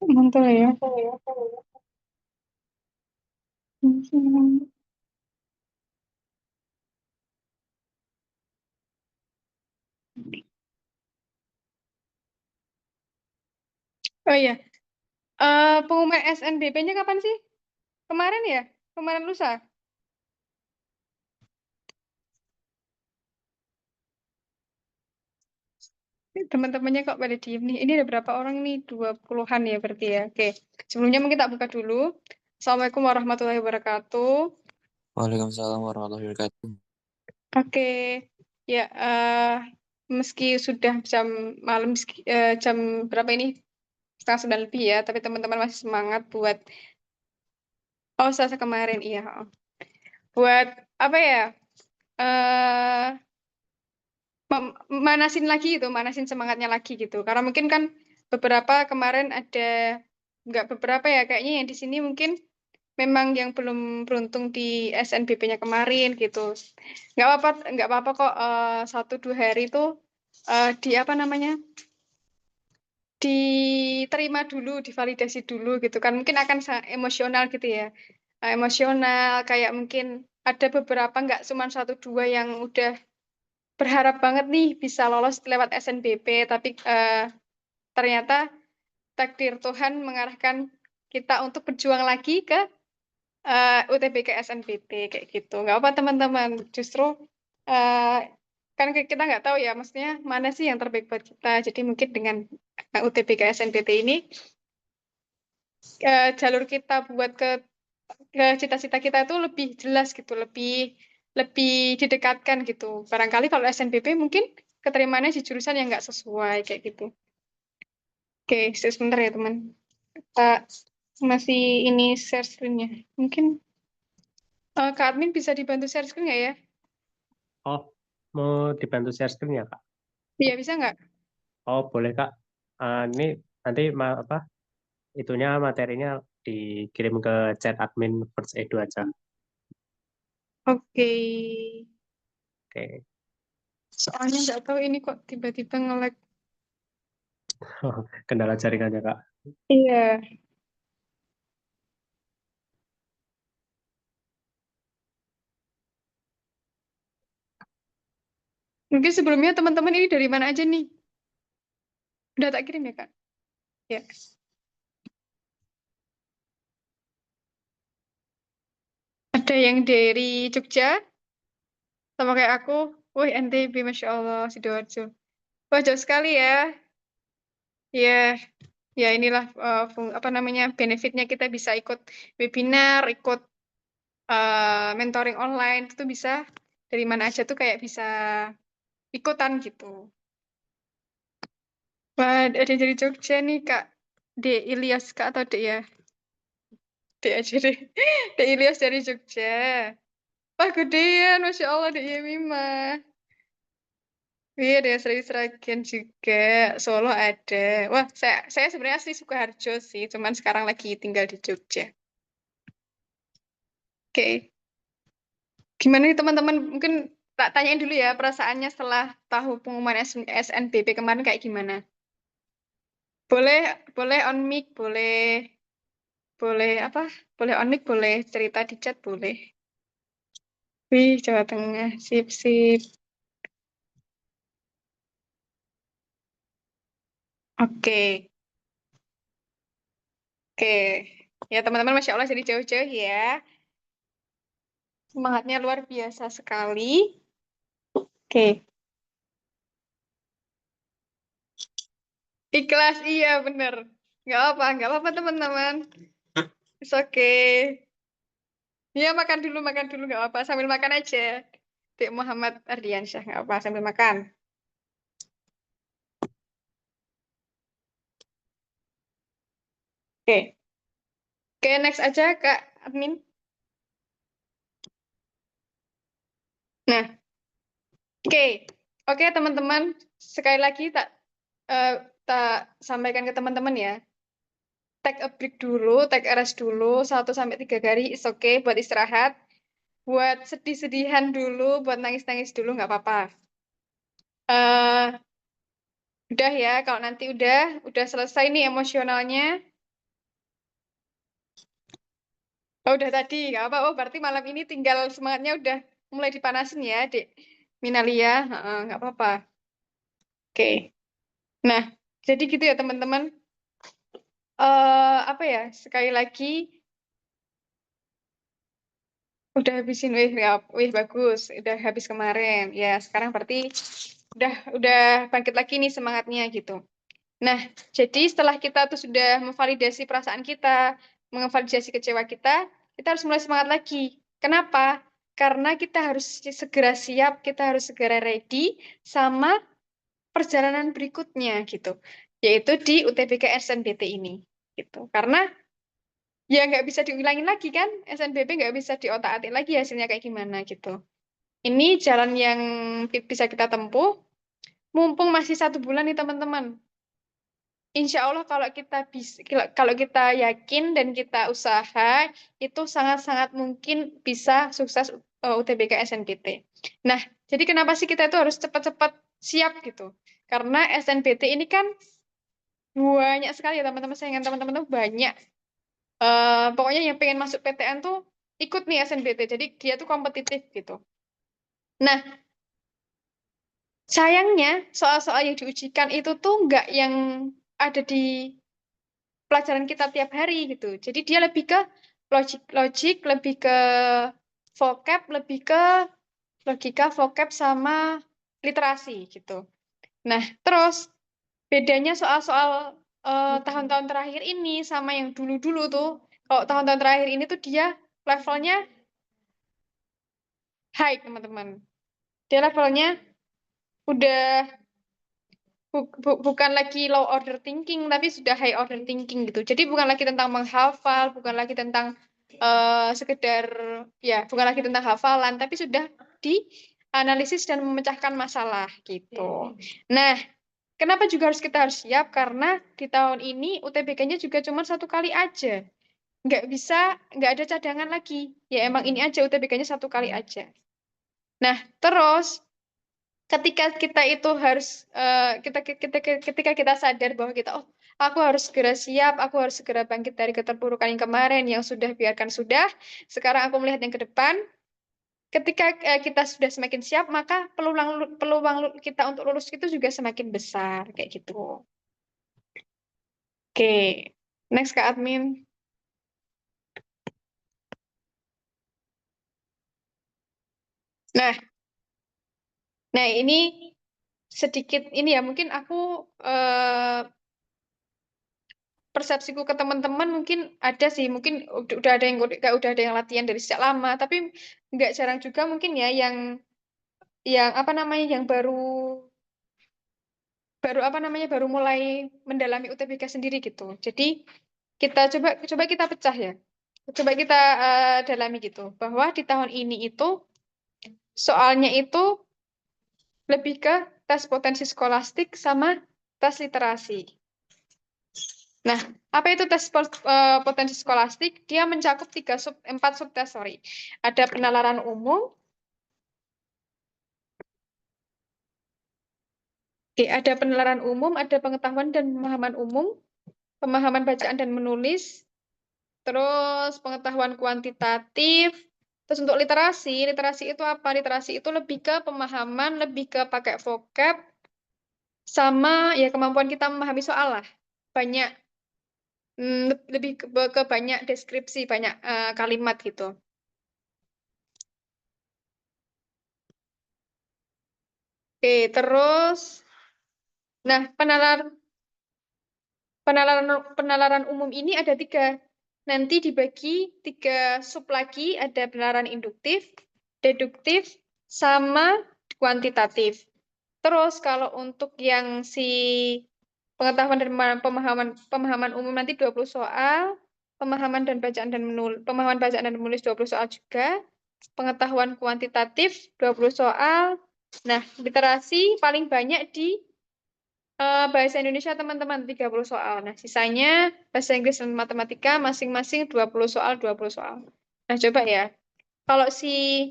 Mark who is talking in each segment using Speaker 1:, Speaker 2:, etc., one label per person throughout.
Speaker 1: Mantul ya. Oh iya, pengumuman SNBP-nya kapan sih? Kemarin ya? Kemarin lusa? Teman-temannya kok pada diem nih. Ini ada berapa orang nih? 20-an ya berarti ya. Oke. Sebelumnya mungkin tak buka dulu. Assalamualaikum warahmatullahi wabarakatuh.
Speaker 2: Waalaikumsalam warahmatullahi wabarakatuh.
Speaker 1: Oke. Ya, meski sudah jam malam, jam berapa ini? Setengah 9 lebih ya. Tapi teman-teman masih semangat buat, oh Selasa kemarin, iya. Buat, apa ya? eh manasin lagi gitu, manasin semangatnya lagi gitu. Karena mungkin kan beberapa kemarin ada, nggak beberapa ya, kayaknya yang di sini mungkin memang yang belum beruntung di SNBP-nya kemarin gitu. Nggak apa-apa kok, 1-2 hari itu di apa namanya, diterima dulu, divalidasi dulu gitu kan. Mungkin akan emosional gitu ya. Emosional kayak mungkin ada beberapa, nggak cuma 1-2 yang udah berharap banget nih bisa lolos lewat SNBP, tapi ternyata takdir Tuhan mengarahkan kita untuk berjuang lagi ke UTBK SNBP kayak gitu. Nggak apa teman-teman, justru eh, kan kita nggak tahu ya, maksudnya mana sih yang terbaik buat kita. Jadi mungkin dengan UTBK SNBP ini jalur kita buat ke cita-cita kita itu lebih jelas gitu, lebih lebih didekatkan gitu. Barangkali kalau SNBP mungkin keterimaannya di jurusan yang nggak sesuai kayak gitu. Oke, sebentar ya teman. Kita masih ini share screen-nya. Mungkin Kak Admin bisa dibantu share screen nggak ya?
Speaker 3: Oh, mau dibantu share screen ya, Kak?
Speaker 1: Iya, bisa nggak?
Speaker 3: Oh, boleh, Kak. Ini nanti apa itunya materinya dikirim ke chat admin First Edu aja.
Speaker 1: Oke.
Speaker 3: Oke.
Speaker 1: Soalnya nggak tahu ini kok tiba-tiba nge-lag.
Speaker 3: Kendala jaringannya, Kak.
Speaker 1: Iya. Mungkin sebelumnya teman-teman ini dari mana aja nih? Udah tak kirim ya, Kak? Ya. Ada yang dari Jogja, sama kayak aku. Wih, NTB, Masya Allah, Sidoarjo. Wah, jauh sekali ya. Ya, ya inilah apa namanya, benefitnya kita bisa ikut webinar, ikut mentoring online, itu bisa dari mana aja tuh kayak bisa ikutan gitu. Wah, ada yang dari Jogja nih, Kak. D. Ilyas, Kak, atau D ya? D aja deh. D. Ilyas dari Jogja. Wah, gedean, Masya Allah, D. Yemima. Iya, ada Sri Sragen juga. Solo ada. Wah, saya sebenarnya asli Sukoharjo sih, cuman sekarang lagi tinggal di Jogja. Oke. Gimana nih teman-teman? Mungkin tak tanyain dulu ya perasaannya setelah tahu pengumuman SNBP kemarin kayak gimana? Boleh, boleh on mic, boleh, boleh apa? Boleh on mic, boleh cerita di chat, boleh. Wih, Jawa Tengah, sip, sip. Oke, oke. Ya teman-teman, Masya Allah jadi jauh-jauh ya. Semangatnya luar biasa sekali. Oke, ikhlas, iya bener. Nggak apa teman-teman. It's okay. Iya makan dulu nggak apa. Sambil makan aja. Dek Muhammad Ardiansyah nggak apa sambil makan. Oke, oke next aja Kak Admin. Nah, oke, oke teman-teman. Sekali lagi eh, tak sampaikan ke teman-teman ya. Take a break dulu, take a rest dulu, 1 sampai 3 hari, is okay buat istirahat. Buat sedih-sedihan dulu, buat nangis-nangis dulu, nggak apa-apa. Eh, Udah ya, kalau nanti udah selesai nih emosionalnya. Oh, udah tadi, nggak apa. Oh, berarti malam ini tinggal semangatnya udah mulai dipanasin ya, Dek Minalia. Heeh, nggak apa-apa. Oke. Nah, jadi gitu ya teman-teman. Apa ya? Sekali lagi, udah habisin, wih bagus, udah habis kemarin. Ya, sekarang berarti udah bangkit lagi nih semangatnya gitu. Nah, jadi setelah kita tuh sudah memvalidasi perasaan kita, memvalidasi kecewa kita harus mulai semangat lagi. Kenapa? Karena kita harus segera siap, kita harus segera ready sama perjalanan berikutnya gitu, yaitu di UTBK SNBT ini gitu. Karena ya nggak bisa diulangin lagi kan, SNBP nggak bisa diotak-atik lagi hasilnya kayak gimana gitu. Ini jalan yang bisa kita tempuh, mumpung masih 1 bulan nih teman-teman. Insya Allah kalau kita bisa, kalau kita yakin dan kita usaha, itu sangat-sangat mungkin bisa sukses UTBK SNBT. Nah, jadi kenapa sih kita itu harus cepat-cepat siap gitu? Karena SNBT ini kan banyak sekali ya teman-teman, saingan teman-teman tuh banyak. Pokoknya yang pengen masuk PTN tuh ikut nih SNBT, jadi dia tuh kompetitif gitu. Nah, sayangnya soal-soal yang diujikan itu tuh nggak yang ada di pelajaran kita tiap hari gitu. Jadi dia lebih ke logik, lebih ke vocab, lebih ke logika, vocab sama literasi gitu. Nah, terus bedanya soal-soal tahun-tahun terakhir ini sama yang dulu-dulu tuh, kalau tahun-tahun terakhir ini tuh dia levelnya high, teman-teman. Dia levelnya udah bukan lagi low order thinking, tapi sudah high order thinking gitu. Jadi bukan lagi tentang menghafal, bukan lagi tentang sekedar, ya, bukan lagi tentang hafalan, tapi sudah dianalisis dan memecahkan masalah gitu. Nah, kenapa juga kita harus siap? Karena di tahun ini UTBK-nya juga cuma 1 kali aja. Nggak ada cadangan lagi. Ya emang ini aja UTBK-nya 1 kali aja. Nah, terus ketika kita itu harus ketika kita sadar bahwa kita, oh, aku harus segera siap, aku harus segera bangkit dari keterpurukan yang kemarin, yang sudah biarkan sudah, sekarang aku melihat yang ke depan. Ketika kita sudah semakin siap, maka peluang kita untuk lulus itu juga semakin besar kayak gitu. Oke, next Kak Admin. Nah, ini sedikit ini ya, mungkin aku persepsiku ke teman-teman mungkin ada sih, mungkin udah ada yang udah ada yang latihan dari sejak lama, tapi nggak jarang juga mungkin ya yang apa namanya, yang baru baru apa namanya baru mulai mendalami UTBK sendiri gitu. Jadi kita coba kita pecah ya, coba kita dalami gitu, bahwa di tahun ini itu soalnya itu lebih ke tes potensi skolastik sama tes literasi. Nah, apa itu tes potensi skolastik? Dia mencakup 4 subtes, sorry. Ada penalaran umum, ada penalaran umum, ada pengetahuan dan pemahaman umum, pemahaman bacaan dan menulis, terus pengetahuan kuantitatif. Terus untuk literasi itu apa? Literasi itu lebih ke pemahaman, lebih ke pakai vocab, sama ya kemampuan kita memahami soal lah. Banyak, lebih ke banyak deskripsi, banyak kalimat gitu. Oke, terus, nah penalaran umum ini ada 3. Nanti dibagi 3 sub lagi, ada penalaran induktif, deduktif, sama kuantitatif. Terus kalau untuk yang si pengetahuan dan pemahaman umum nanti 20 soal, pemahaman bacaan dan menulis 20 soal juga, pengetahuan kuantitatif 20 soal. Nah, literasi paling banyak di bahasa Indonesia teman-teman 30 soal. Nah, sisanya bahasa Inggris dan matematika masing-masing 20 soal, 20 soal. Nah, coba ya. Kalau si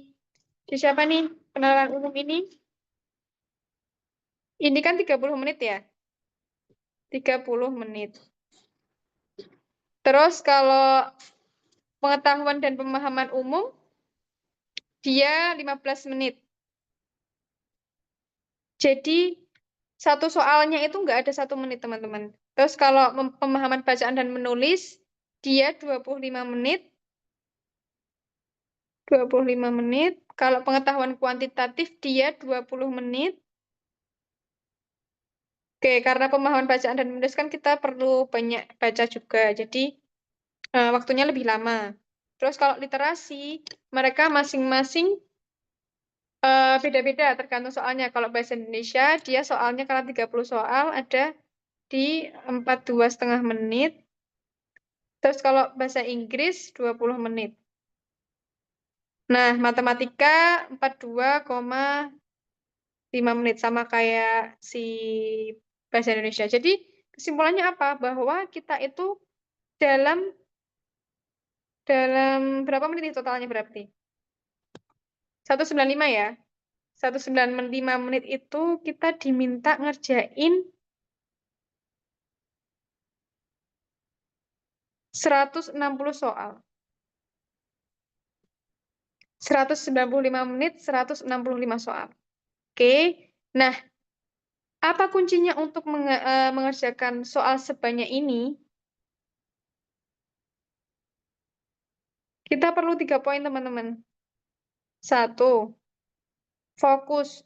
Speaker 1: siapa nih? Penalaran umum ini kan 30 menit ya. 30 menit. Terus kalau pengetahuan dan pemahaman umum, dia 15 menit. Jadi, satu soalnya itu nggak ada 1 menit, teman-teman. Terus kalau pemahaman bacaan dan menulis, dia 25 menit. 25 menit. Kalau pengetahuan kuantitatif, dia 20 menit. Oke, karena pemahaman bacaan dan menulis kan kita perlu banyak baca juga. Jadi, waktunya lebih lama. Terus kalau literasi, mereka masing-masing beda-beda tergantung soalnya. Kalau bahasa Indonesia, dia soalnya karena 30 soal ada di 42,5 menit. Terus kalau bahasa Inggris 20 menit. Nah, matematika 42,5 menit sama kayak si bahasa Indonesia. Jadi kesimpulannya apa? Bahwa kita itu dalam dalam berapa menit totalnya berarti? 195 ya. 195 menit itu kita diminta ngerjain 160 soal. 195 menit, 165 soal. Oke. Nah, apa kuncinya untuk mengerjakan soal sebanyak ini? Kita perlu 3 poin, teman-teman. 1, fokus.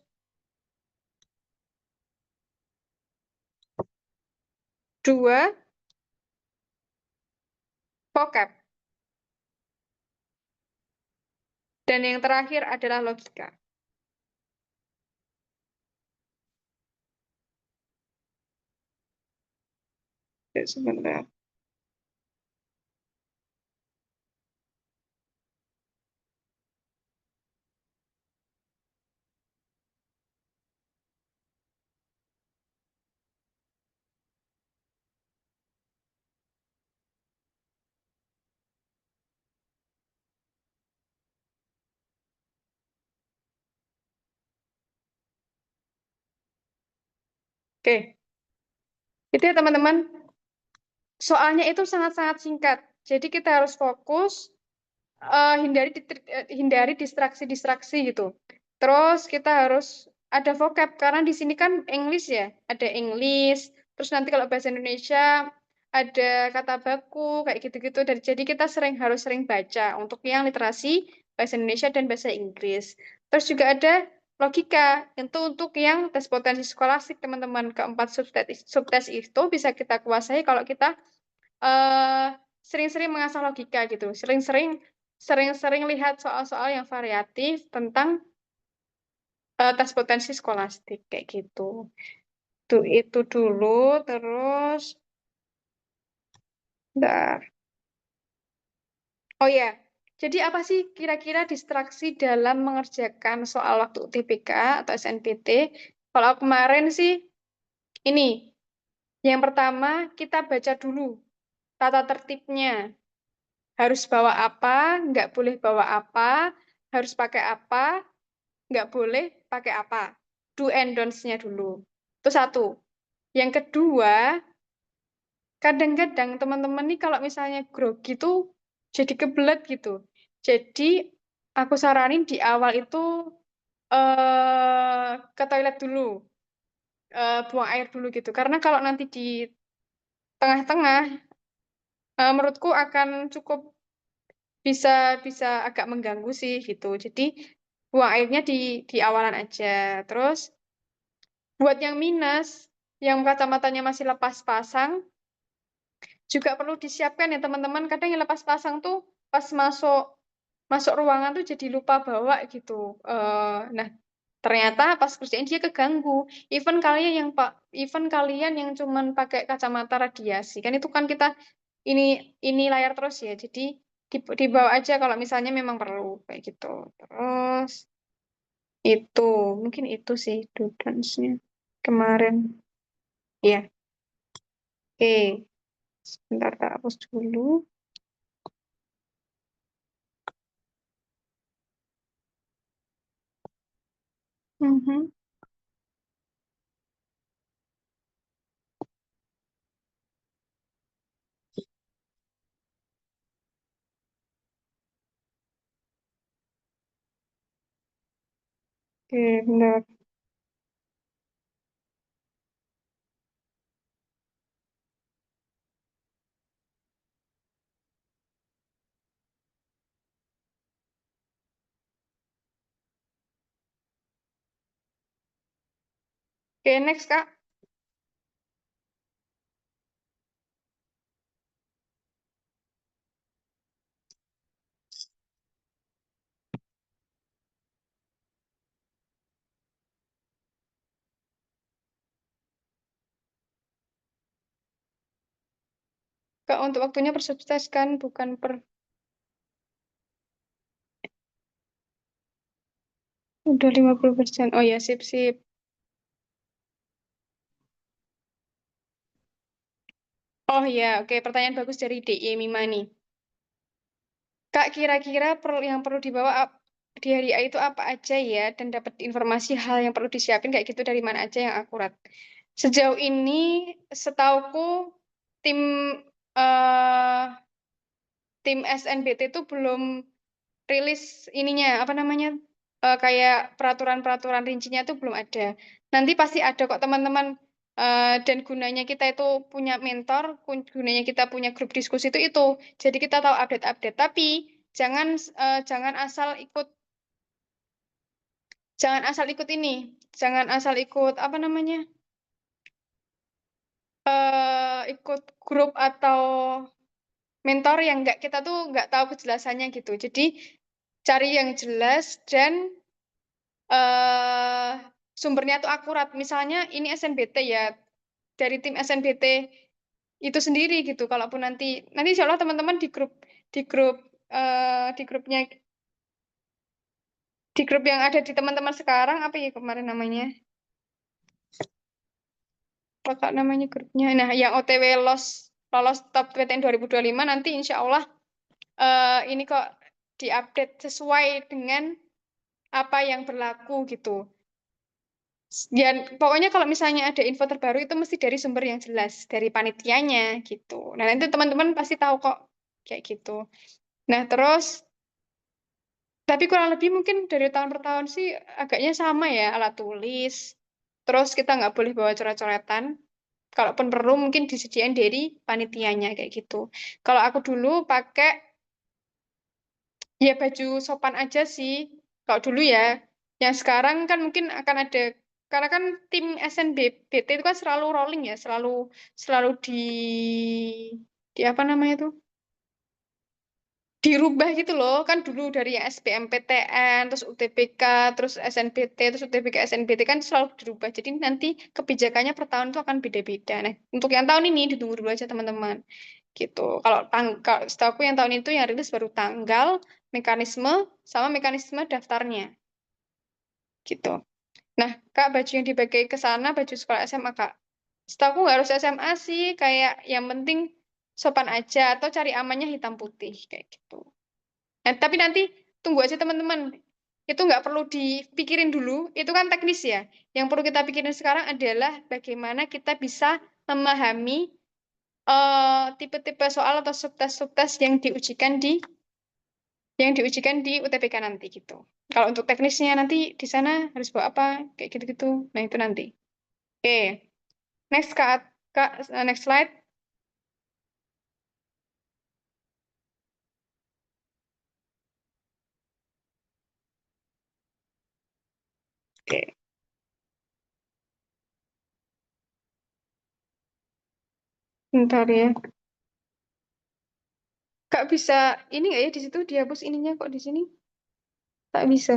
Speaker 1: 2, vocab. Dan yang terakhir adalah logika. Oke, sebentar. Oke. Itu ya, teman-teman. Soalnya itu sangat-sangat singkat. Jadi kita harus fokus, hindari distraksi-distraksi gitu. Terus kita harus ada vocab karena di sini kan English ya, ada English. Terus nanti kalau bahasa Indonesia ada kata baku kayak gitu-gitu. Dan jadi kita harus sering baca untuk yang literasi bahasa Indonesia dan bahasa Inggris. Terus juga ada logika itu untuk yang tes potensi skolastik, teman-teman. Keempat subtes itu bisa kita kuasai kalau kita eh, sering-sering mengasah logika gitu, sering-sering lihat soal-soal yang variatif tentang tes potensi skolastik kayak gitu. Tuh itu dulu, terus, bentar. Oh ya, jadi apa sih kira-kira distraksi dalam mengerjakan soal waktu UTBK atau SNPT? Kalau kemarin sih ini, yang pertama kita baca dulu tata tertibnya. Harus bawa apa, nggak boleh bawa apa, harus pakai apa, nggak boleh pakai apa. Do and don'ts-nya dulu. Itu satu. Yang kedua, kadang-kadang teman-teman nih kalau misalnya grogi tuh jadi kebelet gitu. Jadi aku saranin di awal itu ke toilet dulu, buang air dulu gitu. Karena kalau nanti di tengah-tengah, menurutku akan cukup bisa bisa agak mengganggu sih gitu. Jadi buang airnya di awalan aja. Terus buat yang minus, yang kacamatanya masih lepas pasang, juga perlu disiapkan ya teman-teman. Kadang yang lepas pasang tuh pas masuk masuk ruangan tuh jadi lupa bawa gitu. Nah, ternyata pas kerjain dia keganggu. Even kalian yang cuman pakai kacamata radiasi kan itu kan kita ini ini layar terus ya. Jadi dibawa aja kalau misalnya memang perlu kayak gitu. Terus itu mungkin itu sih dudans-nya kemarin. Ya, oke. Sebentar tak hapus dulu. Mhm. Oke, benar. Oke, next, Kak. Kak, untuk waktunya per substes kan, bukan per... Udah 50%. Oh ya, sip-sip. Oh ya, oke. Pertanyaan bagus dari DI Mima nih. Kak, kira-kira yang perlu dibawa di hari A itu apa aja ya? Dan dapat informasi hal yang perlu disiapin kayak gitu dari mana aja yang akurat. Sejauh ini, setauku, tim eh tim SNBT itu belum rilis ininya, apa namanya, kayak peraturan-peraturan rincinya itu belum ada. Nanti pasti ada kok teman-teman, dan gunanya kita itu punya mentor, gunanya kita punya grup diskusi itu. Jadi kita tahu update-update. Tapi jangan jangan asal ikut, jangan asal ikut ini, jangan asal ikut apa namanya, ikut grup atau mentor yang nggak, kita tuh nggak tahu kejelasannya gitu. Jadi cari yang jelas dan eh sumbernya tuh akurat. Misalnya ini SNBT ya, dari tim SNBT itu sendiri gitu. Kalaupun nanti insya Allah teman-teman di grup di grupnya, di grup yang ada di teman-teman sekarang, apa ya kemarin namanya? Apa namanya grupnya? Nah, yang OTW lolos top PTN 2025 nanti insya Allah ini kok diupdate sesuai dengan apa yang berlaku gitu. Ya, pokoknya kalau misalnya ada info terbaru itu mesti dari sumber yang jelas, dari panitianya gitu. Nah, nanti teman-teman pasti tahu kok kayak gitu. Nah, terus, tapi kurang lebih mungkin dari tahun per tahun sih agaknya sama ya, alat tulis. Terus kita nggak boleh bawa coret-coretan. Kalaupun perlu mungkin disediain dari panitianya kayak gitu. Kalau aku dulu pakai ya baju sopan aja sih. Kalau dulu ya, yang sekarang kan mungkin akan ada, karena kan tim SNBT itu kan selalu rolling ya, selalu selalu di apa namanya tuh? Dirubah gitu loh. Kan dulu dari yang SBMPTN, terus UTBK, terus SNBT, terus UTBK SNBT kan selalu dirubah. Jadi nanti kebijakannya per tahun itu akan beda-beda. Nah, untuk yang tahun ini ditunggu dulu aja teman-teman gitu. Kalau setahu yang tahun itu yang rilis baru tanggal, mekanisme sama mekanisme daftarnya gitu. Nah, Kak, baju yang dipakai ke sana baju sekolah SMA, Kak. Setahu nggak harus SMA sih, kayak yang penting sopan aja atau cari amannya hitam putih kayak gitu. Nah, tapi nanti tunggu aja teman-teman. Itu nggak perlu dipikirin dulu, itu kan teknis ya. Yang perlu kita pikirin sekarang adalah bagaimana kita bisa memahami tipe-tipe soal atau subtes-subtes yang diujikan di UTBK nanti gitu. Kalau untuk teknisnya nanti di sana harus bawa apa kayak gitu-gitu. Nah, itu nanti. Oke, next Kak, Kak, next slide. Oke, bentar ya. Kak bisa ini nggak ya di situ dihapus ininya kok di sini? Tak bisa.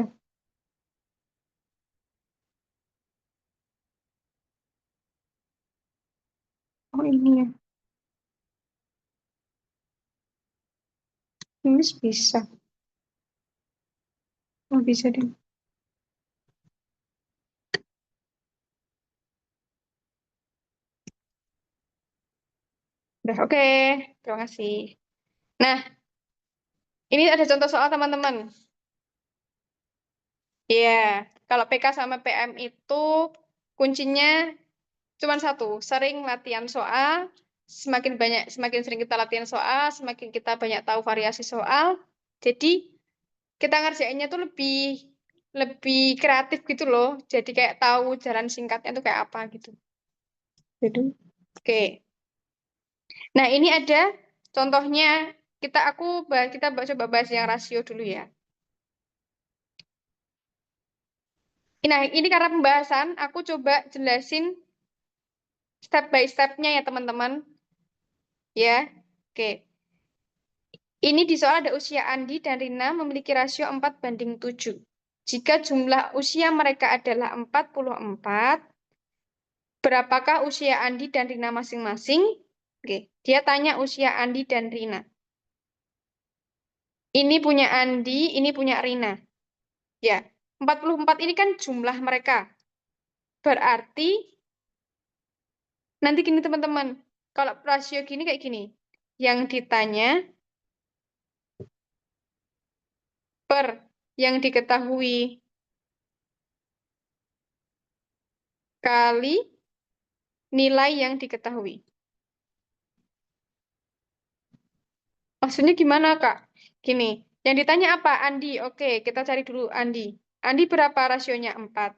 Speaker 1: Oh ini ya. Ini bisa. Oh bisa deh. Udah oke. Terima kasih. Nah, ini ada contoh soal teman-teman. Iya, kalau PK sama PM itu kuncinya cuma satu, sering latihan soal. Semakin sering kita latihan soal, semakin kita banyak tahu variasi soal. Jadi kita ngerjainnya tuh lebih lebih kreatif gitu loh. Jadi kayak tahu jalan singkatnya itu kayak apa gitu. Gitu. Oke. Nah, ini ada contohnya. Kita coba bahas yang rasio dulu ya. Nah, ini karena pembahasan, aku coba jelasin step by step-nya ya, teman-teman. Ya. Oke. Ini di soal ada usia Andi dan Rina memiliki rasio 4:7. Jika jumlah usia mereka adalah 44, berapakah usia Andi dan Rina masing-masing? Oke, dia tanya usia Andi dan Rina. Ini punya Andi, ini punya Rina. Ya, 44 ini kan jumlah mereka. Berarti, nanti gini teman-teman, kalau rasio gini kayak gini. Yang ditanya per yang diketahui kali nilai yang diketahui. Maksudnya gimana, Kak? Gini, yang ditanya apa? Andi. Oke, kita cari dulu Andi. Andi berapa rasionya? 4.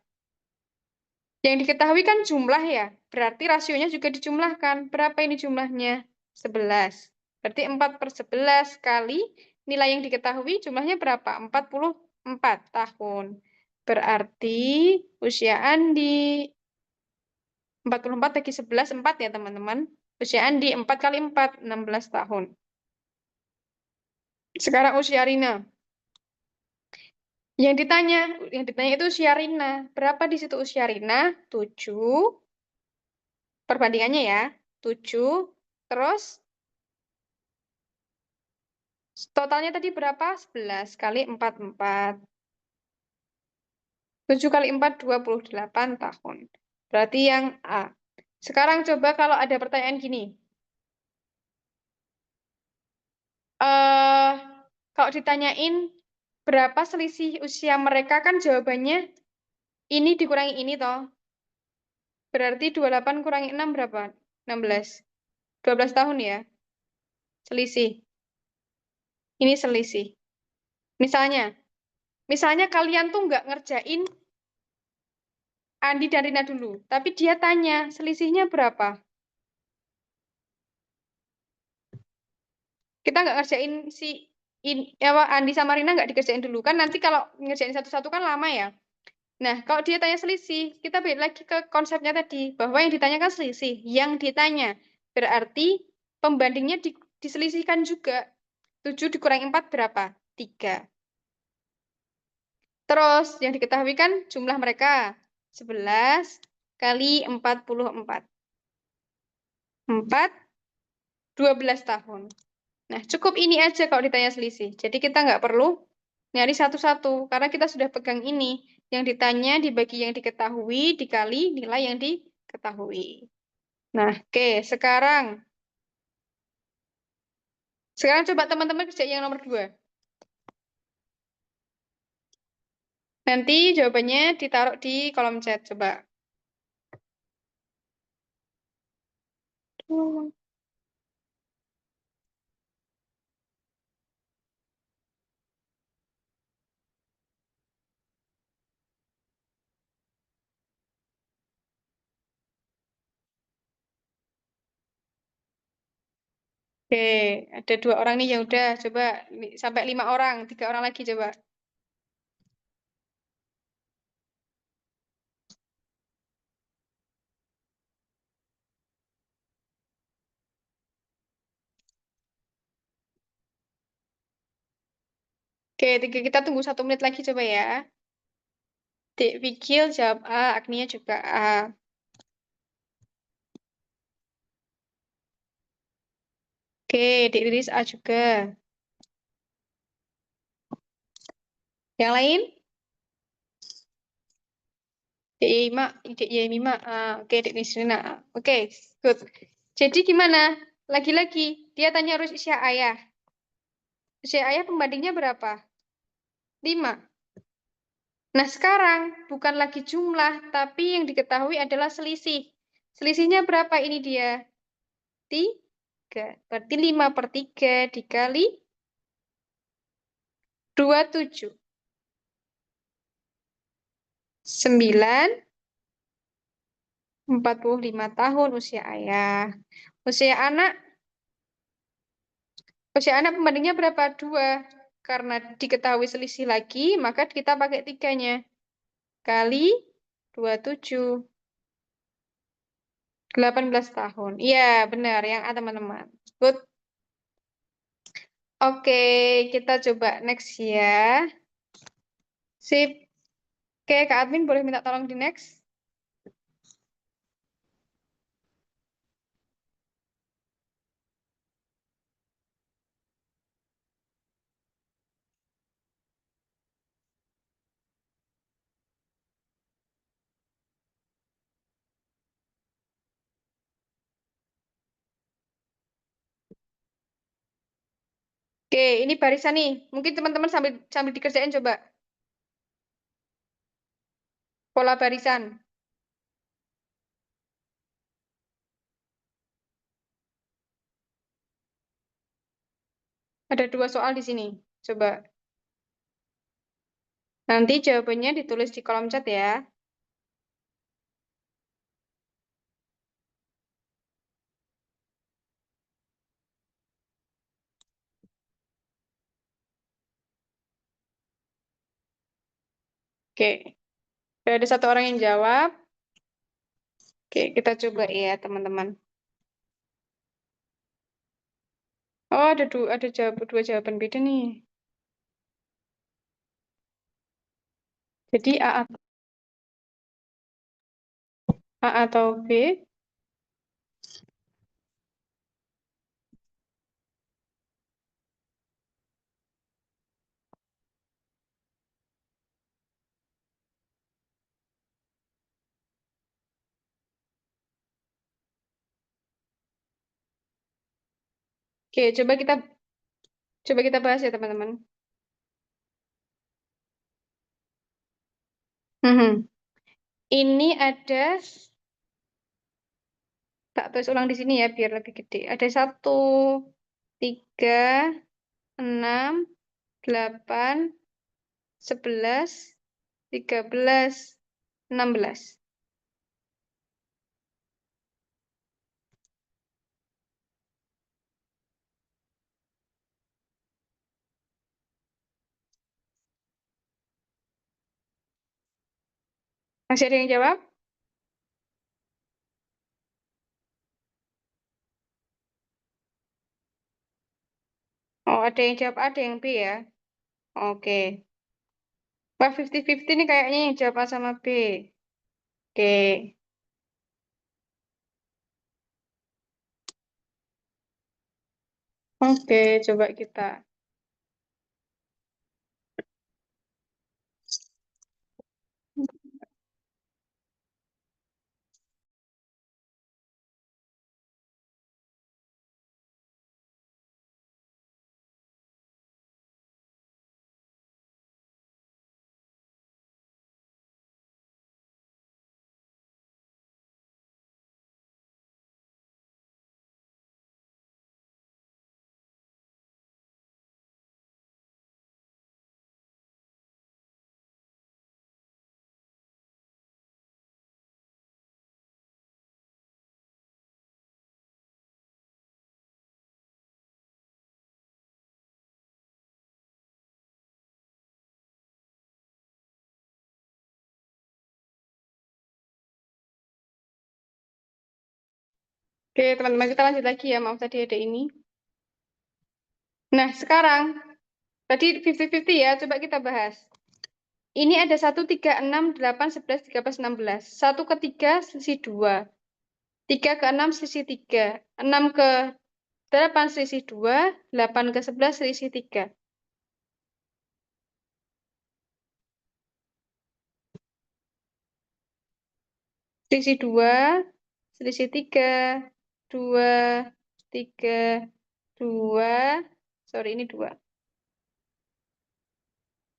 Speaker 1: Yang diketahui kan jumlah ya. Berarti rasionya juga dijumlahkan. Berapa ini jumlahnya? 11. Berarti 4/11 kali nilai yang diketahui jumlahnya berapa? 44 tahun. Berarti usia Andi 44 bagi 11, 4 ya teman-teman. Usia Andi 4 kali 4, 16 tahun. Sekarang usia Rina. Yang ditanya itu usia Rina. Berapa di situ usia Rina? 7. Perbandingannya ya. 7. Terus totalnya tadi berapa? 11 kali 4, 4. 7 kali 4, 28 tahun. Berarti yang A. Sekarang coba kalau ada pertanyaan gini. eh Kalau ditanyain berapa selisih usia mereka, kan jawabannya ini dikurangi ini toh. Berarti 28 kurangi 6 berapa? 16. 12 tahun ya. Selisih. Ini selisih. Misalnya kalian tuh nggak ngerjain Andi dan Rina dulu, tapi dia tanya selisihnya berapa. Kita nggak ngerjain Andi sama Rina nggak dikerjain dulu kan, nanti kalau ngerjain satu-satu kan lama ya. Nah, kalau dia tanya selisih, kita balik lagi ke konsepnya tadi, bahwa yang ditanyakan selisih. Yang ditanya berarti pembandingnya diselisihkan juga. 7 dikurangi 4 berapa? 3. Terus yang diketahui kan jumlah mereka 11 kali 44. 12 tahun. Nah, cukup ini aja kalau ditanya selisih. Jadi kita nggak perlu nyari satu-satu, karena kita sudah pegang ini. Yang ditanya dibagi yang diketahui, dikali nilai yang diketahui. Nah, oke. Sekarang coba teman-teman kerja yang nomor 2. Nanti jawabannya ditaruh di kolom chat. Coba. Oke, ada 2 orang nih yang udah. Coba sampai 5 orang, 3 orang lagi coba. Oke, kita tunggu 1 menit lagi coba ya. Dek Vigil jawab A, Agnia juga A. Oke, Dek Riris A juga. Yang lain? Dek Yemima A. Oke, Dek Nisrina A. Oke, good. Jadi gimana? Lagi-lagi, dia tanya harus usia ayah. Usia ayah pembandingnya berapa? 5. Nah, sekarang bukan lagi jumlah, tapi yang diketahui adalah selisih. Selisihnya berapa ini dia? 3. Berarti 5/3 dikali 27. 45 tahun usia ayah. Usia anak pembandingnya berapa? 2. Karena diketahui selisih lagi, maka kita pakai 3-nya. Kali 27. 18 tahun. Iya, benar. Yang A, teman-teman. Good. Oke, kita coba next ya. Sip. Oke, Kak Admin boleh minta tolong di next? Oke, ini barisan nih. Mungkin teman-teman sambil dikerjain coba. Pola barisan. Ada 2 soal di sini. Coba. Nanti jawabannya ditulis di kolom chat ya. Oke. Udah ada 1 orang yang jawab. Oke, kita coba ya, teman-teman. Oh, ada 2 jawaban beda nih. Jadi A atau B? Oke, coba kita bahas ya, teman-teman. Ini ada, tak tulis ulang di sini ya, biar lebih gede. Ada 1, 3, 6, 8, 11, 13, 16. Masih ada yang jawab? Oh, ada yang jawab A, ada yang B ya. Oke. Wah, 50-50 nih kayaknya yang jawab A sama B. Oke. Oke, coba kita. Oke, teman-teman, kita lanjut lagi ya. Maaf tadi ada ini. Nah, sekarang, tadi 50-50 ya, coba kita bahas. Ini ada 1, 3, 6, 8, 11, 13, 16. 1 ke 3, selisih 2. 3 ke 6, selisih 3. 6 ke 8, selisih 2. 8 ke 11, selisih 3. Selisih 2, selisih 3. 2, 3, 2. Sorry, ini 2.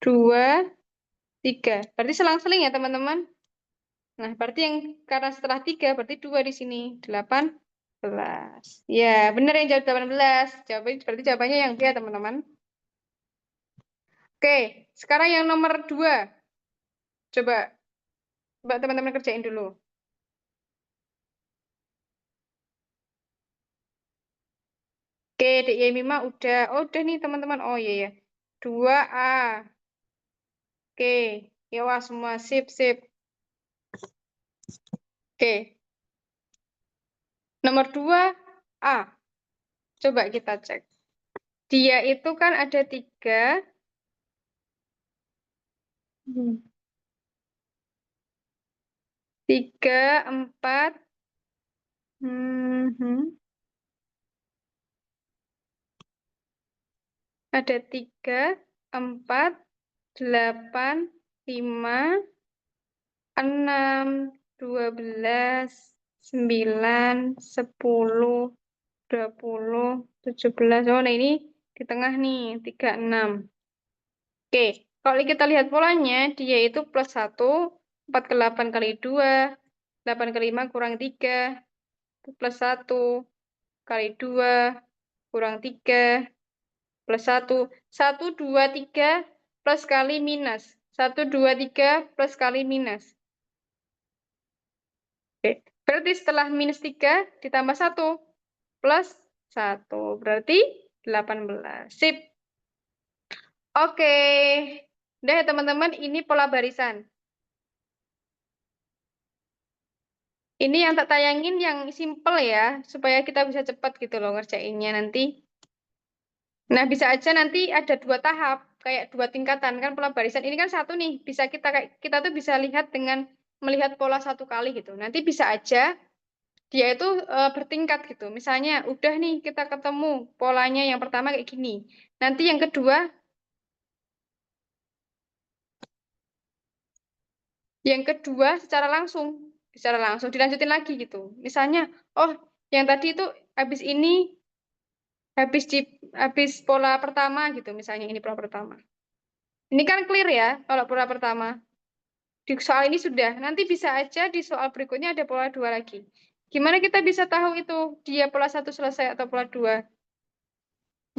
Speaker 1: 2, 3. Berarti selang-seling ya, teman-teman. Nah, berarti yang karena setelah 3, berarti 2 di sini. 18. Ya, benar yang jawab 18. Berarti jawabannya yang B ya, teman-teman. Oke, sekarang yang nomor 2. Coba Coba teman-teman kerjain dulu. Oke, DI5 udah. Oh, udah nih teman-teman. Oh iya ya. 2A. Oke. Ya wah semua sip sip. Oke. Nomor 2A. Coba kita cek. Dia itu kan ada 3. 3, 4. Ada 3, 4, 8, 5, 6, 12, 9, 10, 20, 17. Oh, nah ini di tengah nih, 3, 6. Oke, kalau kita lihat polanya, dia itu plus 1, 4 ke 8 kali 2, 8 ke 5 kurang 3, plus 1, kali 2, kurang 3, plus 1. 1, 2, 3, plus kali minus. 1, 2, 3, plus kali minus. Oke, berarti setelah minus 3 ditambah 1, plus 1. Berarti 18. Sip. Oke. Udah ya teman-teman, ini pola barisan. Ini yang tak tayangin yang simple ya, supaya kita bisa cepat gitu loh ngerjainnya nanti. Nah, bisa aja nanti ada 2 tahap, kayak 2 tingkatan kan pola barisan. Ini kan 1 nih, bisa kita tuh bisa lihat dengan melihat pola 1 kali gitu. Nanti bisa aja dia itu bertingkat gitu. Misalnya udah nih kita ketemu polanya yang pertama kayak gini. Nanti yang kedua secara langsung dilanjutin lagi gitu. Misalnya, oh yang tadi itu habis ini habis pola pertama gitu, misalnya ini pola pertama. Ini kan clear ya kalau pola pertama. Di soal ini sudah. Nanti bisa aja di soal berikutnya ada pola 2 lagi. Gimana kita bisa tahu itu dia pola 1 selesai atau pola 2?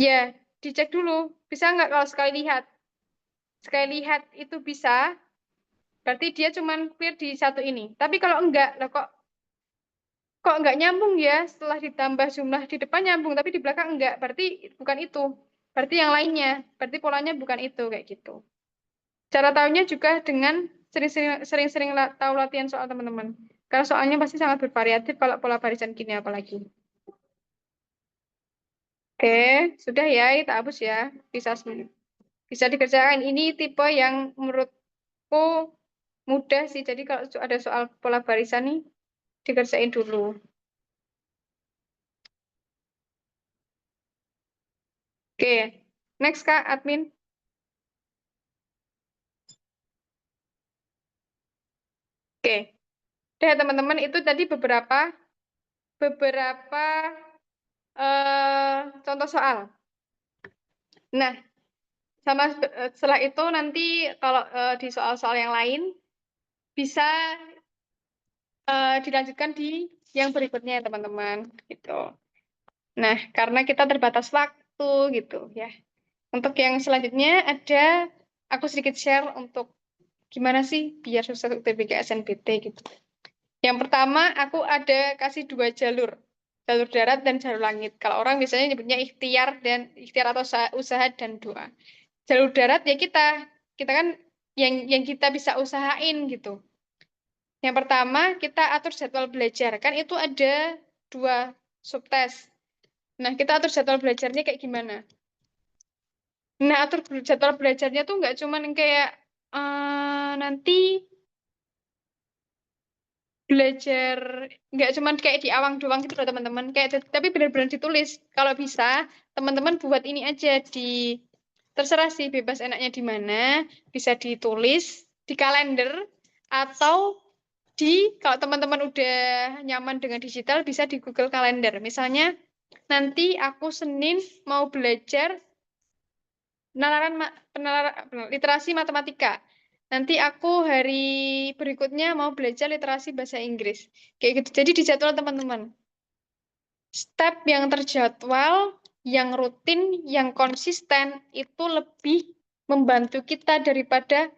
Speaker 1: Ya, dicek dulu. Bisa nggak kalau sekali lihat? Sekali lihat itu bisa, berarti dia cuma clear di 1 ini. Tapi kalau enggak, lah kok enggak nyambung ya? Setelah ditambah jumlah di depan nyambung, tapi di belakang enggak. Berarti bukan itu. Berarti yang lainnya. Berarti polanya bukan itu, kayak gitu. Cara tahunya juga dengan sering-sering tahu latihan soal teman-teman. Karena soalnya pasti sangat bervariatif kalau pola barisan gini apalagi. Oke, sudah ya, kita hapus ya. Bisa dikerjakan. Ini tipe yang menurutku mudah sih. Jadi kalau ada soal pola barisan nih, dikerjain dulu. Oke, next Kak, admin. Oke, deh teman-teman itu tadi beberapa contoh soal. Nah, setelah itu nanti kalau di soal-soal yang lain bisa dilanjutkan di yang berikutnya ya teman-teman gitu. Nah, karena kita terbatas waktu gitu ya. Untuk yang selanjutnya ada aku sedikit share untuk gimana sih biar sukses UTBK SNBT gitu. Yang pertama aku ada kasih 2 jalur. Jalur darat dan jalur langit. Kalau orang biasanya nyebutnya ikhtiar atau usaha dan doa. Jalur darat ya kita kan yang kita bisa usahain gitu. Yang pertama kita atur jadwal belajar, kan itu ada 2 subtes. Nah, kita atur jadwal belajarnya kayak gimana? Nah, atur jadwal belajarnya tuh nggak cuman kayak nanti belajar nggak cuman kayak di awang doang gitu loh teman-teman, kayak tapi benar-benar ditulis. Kalau bisa teman-teman buat ini aja terserah sih bebas enaknya di mana, bisa ditulis di kalender atau kalau teman-teman udah nyaman dengan digital bisa di Google Calendar. Misalnya nanti aku Senin mau belajar literasi matematika. Nanti aku hari berikutnya mau belajar literasi bahasa Inggris. Kayak gitu. Jadi dijadwal teman-teman. Step yang terjadwal, yang rutin, yang konsisten itu lebih membantu kita daripada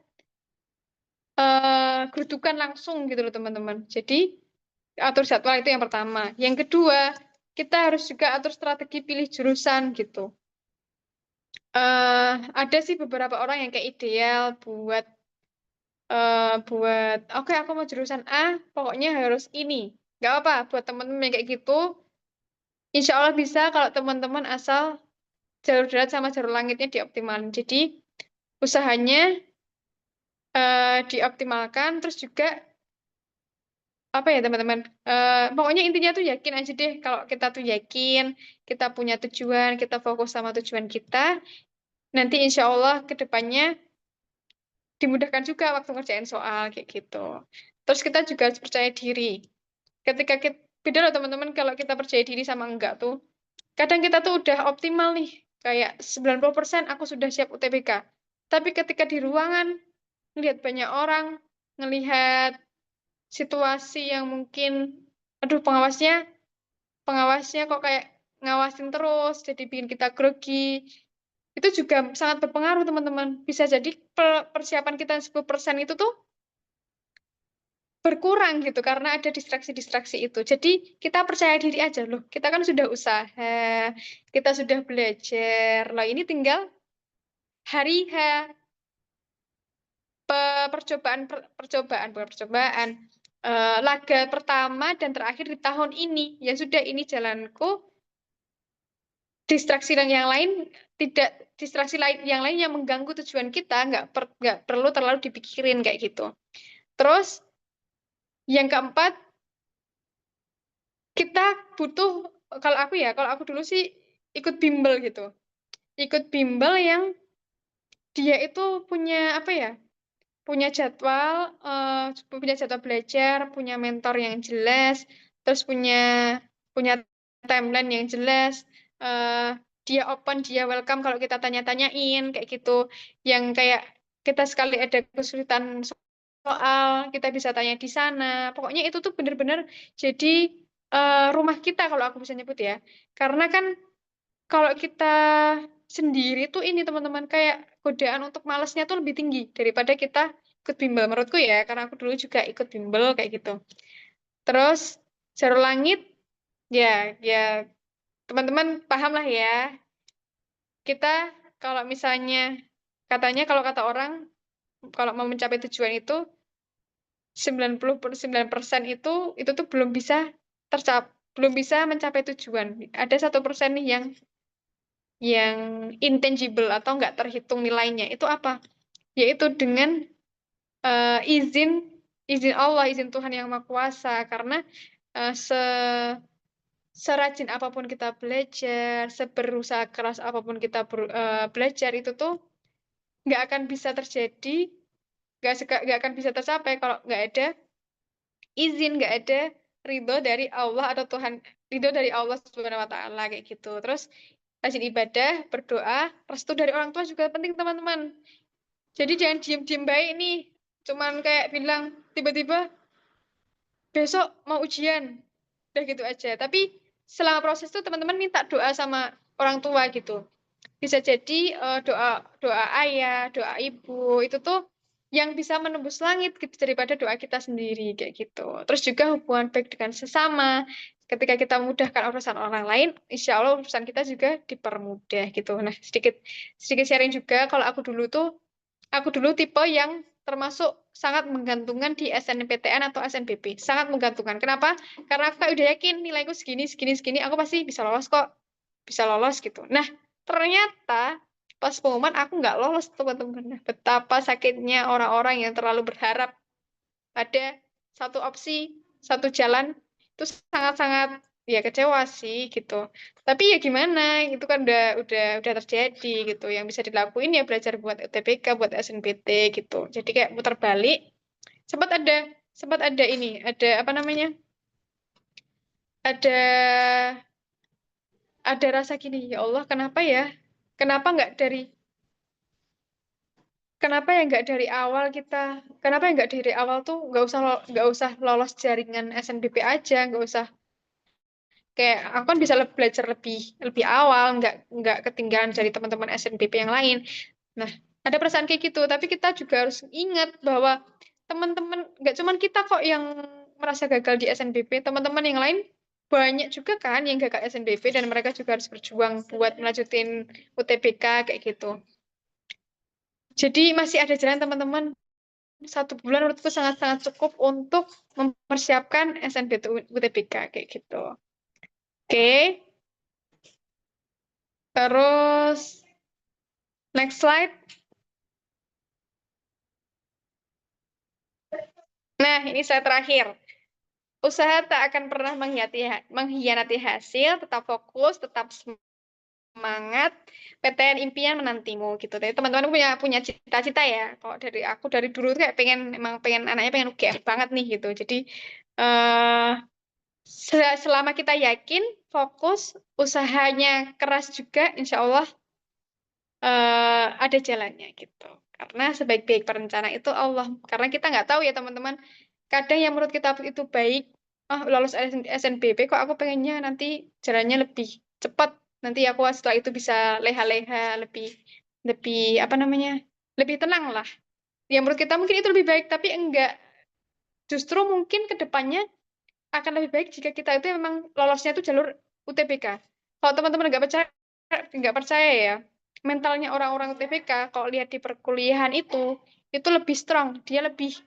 Speaker 1: gerudukan langsung gitu loh teman-teman. Jadi atur jadwal itu yang pertama. Yang kedua, kita harus juga atur strategi pilih jurusan gitu. Ada sih beberapa orang yang kayak ideal buat oke aku mau jurusan A, pokoknya harus ini. Nggak apa, buat teman-teman yang kayak gitu, insya Allah bisa kalau teman-teman asal jalur darat sama jalur langitnya dioptimalin. Jadi usahanya dioptimalkan, terus juga apa ya teman-teman, pokoknya intinya tuh yakin aja deh kalau kita tuh yakin, kita punya tujuan, kita fokus sama tujuan kita, nanti insya Allah ke depannya dimudahkan juga waktu ngerjain soal kayak gitu. Terus kita juga harus percaya diri. Ketika kita, beda loh teman-teman kalau kita percaya diri sama enggak tuh. Kadang kita tuh udah optimal nih, kayak 90% aku sudah siap UTBK. Tapi ketika di ruangan, ngelihat banyak orang, ngelihat situasi yang mungkin, aduh pengawasnya kok kayak ngawasin terus, jadi bikin kita grogi. Itu juga sangat berpengaruh teman-teman. Bisa jadi persiapan kita 10% itu tuh berkurang gitu karena ada distraksi-distraksi itu. Jadi kita percaya diri aja loh. Kita kan sudah usaha, kita sudah belajar. Loh ini tinggal hari H percobaan bukan percobaan, laga pertama dan terakhir di tahun ini. Ya sudah ini jalanku. Distraksi yang lain tidak distraksi lain yang lain yang mengganggu tujuan kita nggak perlu terlalu dipikirin kayak gitu. Terus yang keempat, kita butuh, kalau aku dulu sih ikut bimbel gitu. Ikut bimbel yang dia itu punya apa ya? Punya jadwal belajar, punya mentor yang jelas, terus punya timeline yang jelas. eh, Dia open, dia welcome kalau kita tanya-tanyain kayak gitu. Yang kayak kita sekali ada kesulitan soal, kita bisa tanya di sana. Pokoknya itu tuh bener-bener jadi rumah kita kalau aku bisa nyebut ya. Karena kan kalau kita sendiri tuh ini teman-teman kayak godaan untuk malesnya tuh lebih tinggi daripada kita ikut bimbel menurutku ya. Karena aku dulu juga ikut bimbel kayak gitu. Terus jalur langit ya ya teman-teman paham lah ya. Kita kalau misalnya katanya kalau kata orang kalau mau mencapai tujuan itu 99% itu tuh belum bisa mencapai tujuan. Ada 1% nih yang intangible atau nggak terhitung nilainya. Itu apa? Yaitu dengan izin izin Allah, izin Tuhan yang Maha Kuasa. Karena eh, se serajin apapun kita belajar, seberusaha keras apapun kita belajar itu tuh nggak akan bisa terjadi, nggak akan bisa tercapai kalau nggak ada izin, nggak ada ridho dari Allah atau Tuhan, ridho dari Allah Subhanahu Wa Taala kayak gitu. Terus rajin ibadah, berdoa, restu dari orang tua juga penting teman-teman. Jadi jangan diem-diem baik nih, cuman kayak bilang tiba-tiba besok mau ujian, udah gitu aja. Tapi selama proses itu teman-teman minta doa sama orang tua gitu. Bisa jadi doa doa ayah, doa ibu itu tuh yang bisa menembus langit gitu daripada doa kita sendiri kayak gitu. Terus juga hubungan baik dengan sesama. Ketika kita memudahkan urusan orang lain, insya Allah urusan kita juga dipermudah gitu. Nah, sedikit sedikit sharing juga kalau aku dulu tipe yang termasuk sangat menggantungkan di SNPTN atau SNBP. Sangat menggantungkan. Kenapa? Karena aku kayak udah yakin nilaiku segini, segini, segini, aku pasti bisa lolos kok. Bisa lolos gitu. Nah, ternyata pas pengumuman aku nggak lolos teman-teman. Nah, betapa sakitnya orang-orang yang terlalu berharap ada satu opsi, satu jalan, itu sangat-sangat ya kecewa sih gitu. Tapi ya gimana, itu kan udah terjadi gitu. Yang bisa dilakuin ya belajar buat UTBK, buat SNBT gitu. Jadi kayak muter balik. Sempat ada sempat ada ini, ada apa namanya? Ada rasa gini, ya Allah, kenapa ya nggak dari awal kenapa ya nggak dari awal tuh nggak usah lolos jaringan SNBP aja, nggak usah kayak aku kan bisa belajar lebih lebih awal, nggak ketinggalan dari teman-teman SNBP yang lain. Nah, ada perasaan kayak gitu, tapi kita juga harus ingat bahwa teman-teman, nggak cuman kita kok yang merasa gagal di SNBP, teman-teman yang lain banyak juga kan yang gagal SNBP dan mereka juga harus berjuang buat melanjutin UTBK kayak gitu. Jadi masih ada jalan teman-teman. 1 bulan menurutku sangat-sangat cukup untuk mempersiapkan SNBT UTBK kayak gitu. Oke. Terus next slide. Nah, ini slide terakhir. Usaha tak akan pernah mengkhianati hasil, tetap fokus, tetap semangat, PTN impian menantimu gitu. Jadi teman-teman punya cita-cita ya. Kalau dari aku dari dulu tuh kayak emang pengen anaknya pengen UGM banget nih gitu. Jadi eh selama kita yakin, fokus, usahanya keras juga, insya Allah ada jalannya gitu. Karena sebaik-baik perencana itu Allah. Karena kita nggak tahu ya teman-teman. Kadang yang menurut kita itu baik, lolos SNBP, kok aku pengennya nanti jalannya lebih cepat. Nanti aku setelah itu bisa leha-leha, lebih lebih apa namanya, lebih tenang lah. Yang menurut kita mungkin itu lebih baik, tapi enggak. Justru mungkin ke depannya akan lebih baik jika kita itu memang lolosnya itu jalur UTBK. Kalau teman-teman nggak percaya ya, mentalnya orang-orang UTBK kalau lihat di perkuliahan itu lebih strong, dia lebih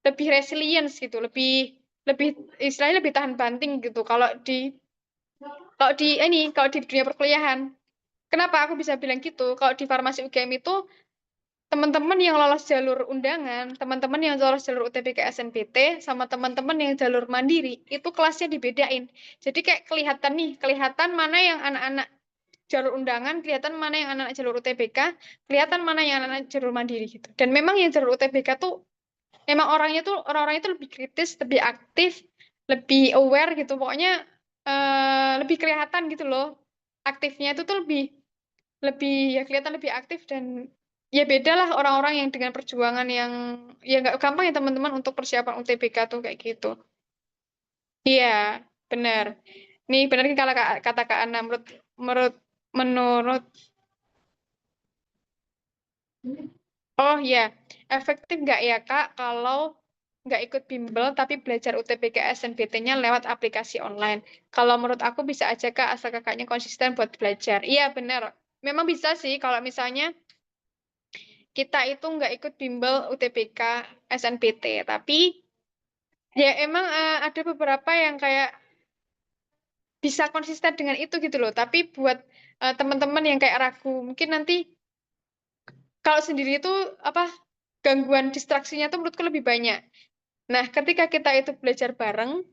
Speaker 1: lebih resilience gitu, lebih lebih istilahnya lebih tahan banting gitu. Kalau di dunia perkuliahan, kenapa aku bisa bilang gitu? Kalau di farmasi UGM itu teman-teman yang lolos jalur undangan, teman-teman yang lolos jalur UTBK SNBT, sama teman-teman yang jalur mandiri, itu kelasnya dibedain. Jadi kayak kelihatan mana yang anak-anak jalur undangan, kelihatan mana yang anak-anak jalur UTBK, kelihatan mana yang anak-anak jalur mandiri gitu. Dan memang yang jalur UTBK tuh, memang orang-orangnya tuh lebih kritis, lebih aktif, lebih aware gitu. Pokoknya lebih kelihatan gitu loh. Aktifnya itu tuh lebih lebih ya kelihatan lebih aktif dan ya beda lah orang-orang yang dengan perjuangan yang ya nggak gampang ya teman-teman untuk persiapan UTBK tuh kayak gitu. Iya, benar. Nih benar kan kalau kata Kak Ana menurut menurut oh ya efektif nggak ya Kak kalau nggak ikut bimbel tapi belajar UTBK SNBT-nya lewat aplikasi online. Kalau menurut aku bisa aja Kak asal kakaknya konsisten buat belajar. Iya benar. Memang bisa sih kalau misalnya kita itu nggak ikut bimbel UTBK SNBT, tapi ya emang ada beberapa yang kayak bisa konsisten dengan itu gitu loh. Tapi buat teman-teman yang kayak ragu, mungkin nanti kalau sendiri itu apa gangguan distraksinya tuh menurutku lebih banyak. Nah, ketika kita itu belajar bareng,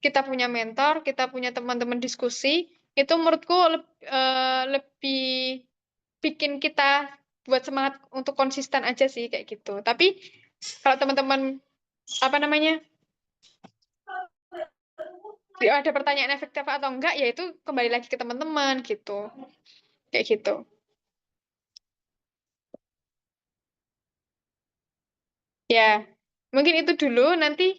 Speaker 1: kita punya mentor, kita punya teman-teman diskusi, itu menurutku lebih bikin kita buat semangat untuk konsisten aja sih kayak gitu. Tapi kalau teman-teman apa namanya ada pertanyaan efektif atau enggak, ya itu kembali lagi ke teman-teman gitu, kayak gitu. Ya, mungkin itu dulu. Nanti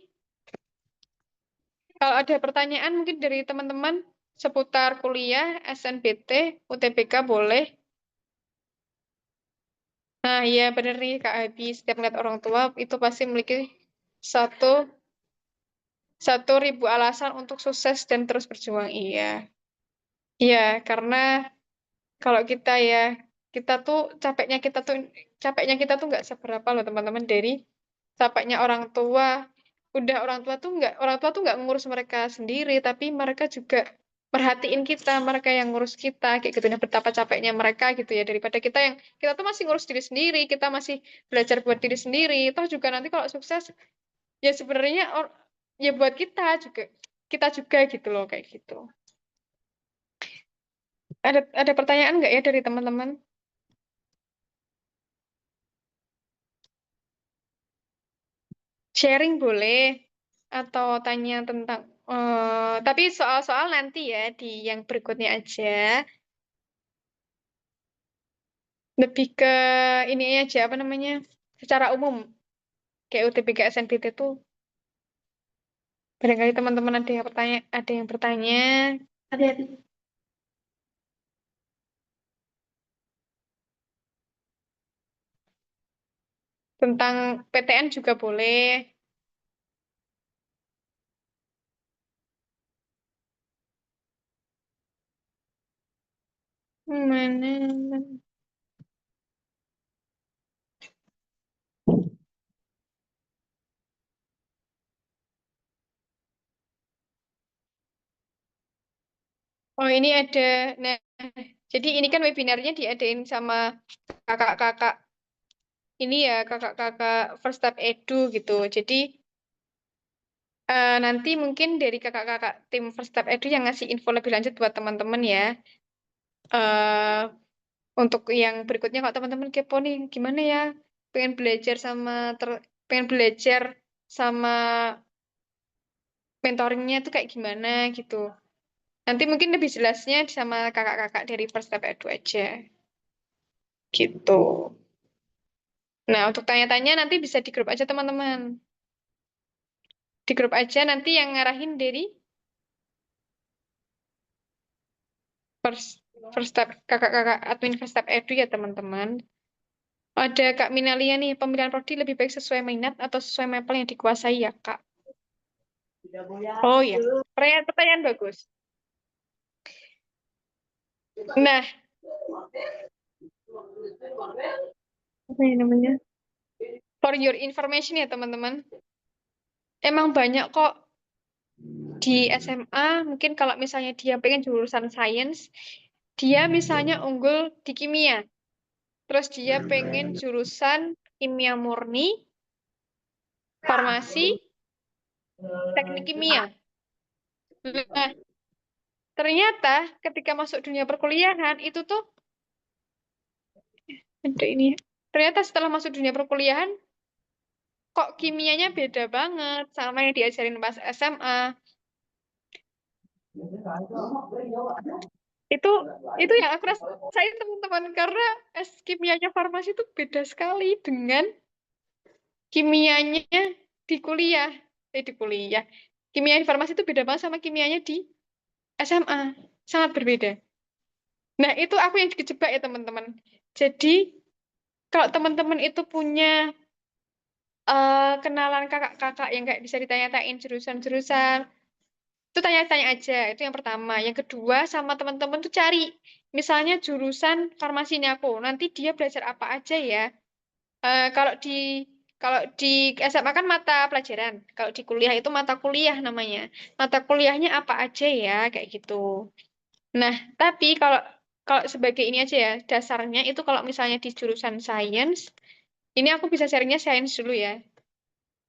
Speaker 1: kalau ada pertanyaan mungkin dari teman-teman seputar kuliah, SNBT, UTBK boleh. Nah, iya bener nih Kak Abi, setiap melihat orang tua itu pasti memiliki satu 1.000 alasan untuk sukses dan terus berjuang. Iya, iya karena kalau kita tuh nggak seberapa loh teman-teman dari capeknya orang tua. Udah orang tua tuh nggak ngurus mereka sendiri, tapi mereka juga perhatiin kita, mereka yang ngurus kita kayak gitu. Nah, betapa capeknya mereka gitu ya daripada kita tuh masih ngurus diri sendiri, kita masih belajar buat diri sendiri. Toh juga nanti kalau sukses ya sebenarnya ya buat kita juga gitu loh kayak gitu. Ada pertanyaan nggak ya dari teman-teman? Sharing boleh atau tanya tentang tapi soal-soal nanti ya di yang berikutnya aja. Lebih ke ini aja apa namanya? Secara umum kayak UTBK SNBT itu barangkali teman-teman ada yang bertanya. Hati-hati. Tentang PTN juga boleh. Mana? Oh, ini ada. Nah, jadi ini kan webinarnya diadain sama kakak-kakak ini ya, kakak-kakak First Step Edu gitu. Jadi nanti mungkin dari kakak-kakak tim First Step Edu yang ngasih info lebih lanjut buat teman-teman ya. eh untuk yang berikutnya kalau teman-teman kepo nih, gimana ya? Pengen belajar pengen belajar sama mentoringnya tuh kayak gimana gitu. Nanti mungkin lebih jelasnya sama kakak-kakak dari First Step Edu aja. Gitu. Nah, untuk tanya-tanya nanti bisa di grup aja teman-teman. Di grup aja nanti yang ngarahin dari First, first Step, kakak-kakak admin First Step Edu ya teman-teman. Ada Kak Minalia nih, pemilihan prodi lebih baik sesuai minat atau sesuai mapel yang dikuasai ya Kak? Oh iya, pertanyaan bagus. Nah, apa ya namanya? For your information ya teman-teman. Emang banyak kok di SMA, mungkin kalau misalnya dia pengen jurusan sains, dia misalnya unggul di kimia. Terus dia pengen jurusan kimia murni, farmasi, teknik kimia. Nah, ternyata ketika masuk dunia perkuliahan itu tuh ada ini. Ternyata setelah masuk dunia perkuliahan kok kimianya beda banget sama yang diajarin pas SMA. Itu itu yang aku rasain teman-teman karena kimianya farmasi itu beda sekali dengan kimianya di kuliah. Di kuliah. Kimia informasi itu beda banget sama kimianya di SMA. Sangat berbeda. Nah, itu aku yang kejebak ya, teman-teman. Jadi, kalau teman-teman itu punya kenalan kakak-kakak yang kayak bisa ditanya-tanyain jurusan-jurusan, itu tanya-tanya aja. Itu yang pertama. Yang kedua, sama teman-teman tuh cari. Misalnya jurusan farmasi ini aku. Nanti dia belajar apa aja ya. Eh, kalau di kalau di SMA kan mata pelajaran, kalau di kuliah itu mata kuliah namanya. Mata kuliahnya apa aja ya, kayak gitu. Nah, tapi kalau kalau sebagai ini aja ya, dasarnya itu kalau misalnya di jurusan sains, ini aku bisa sharingnya sains dulu ya.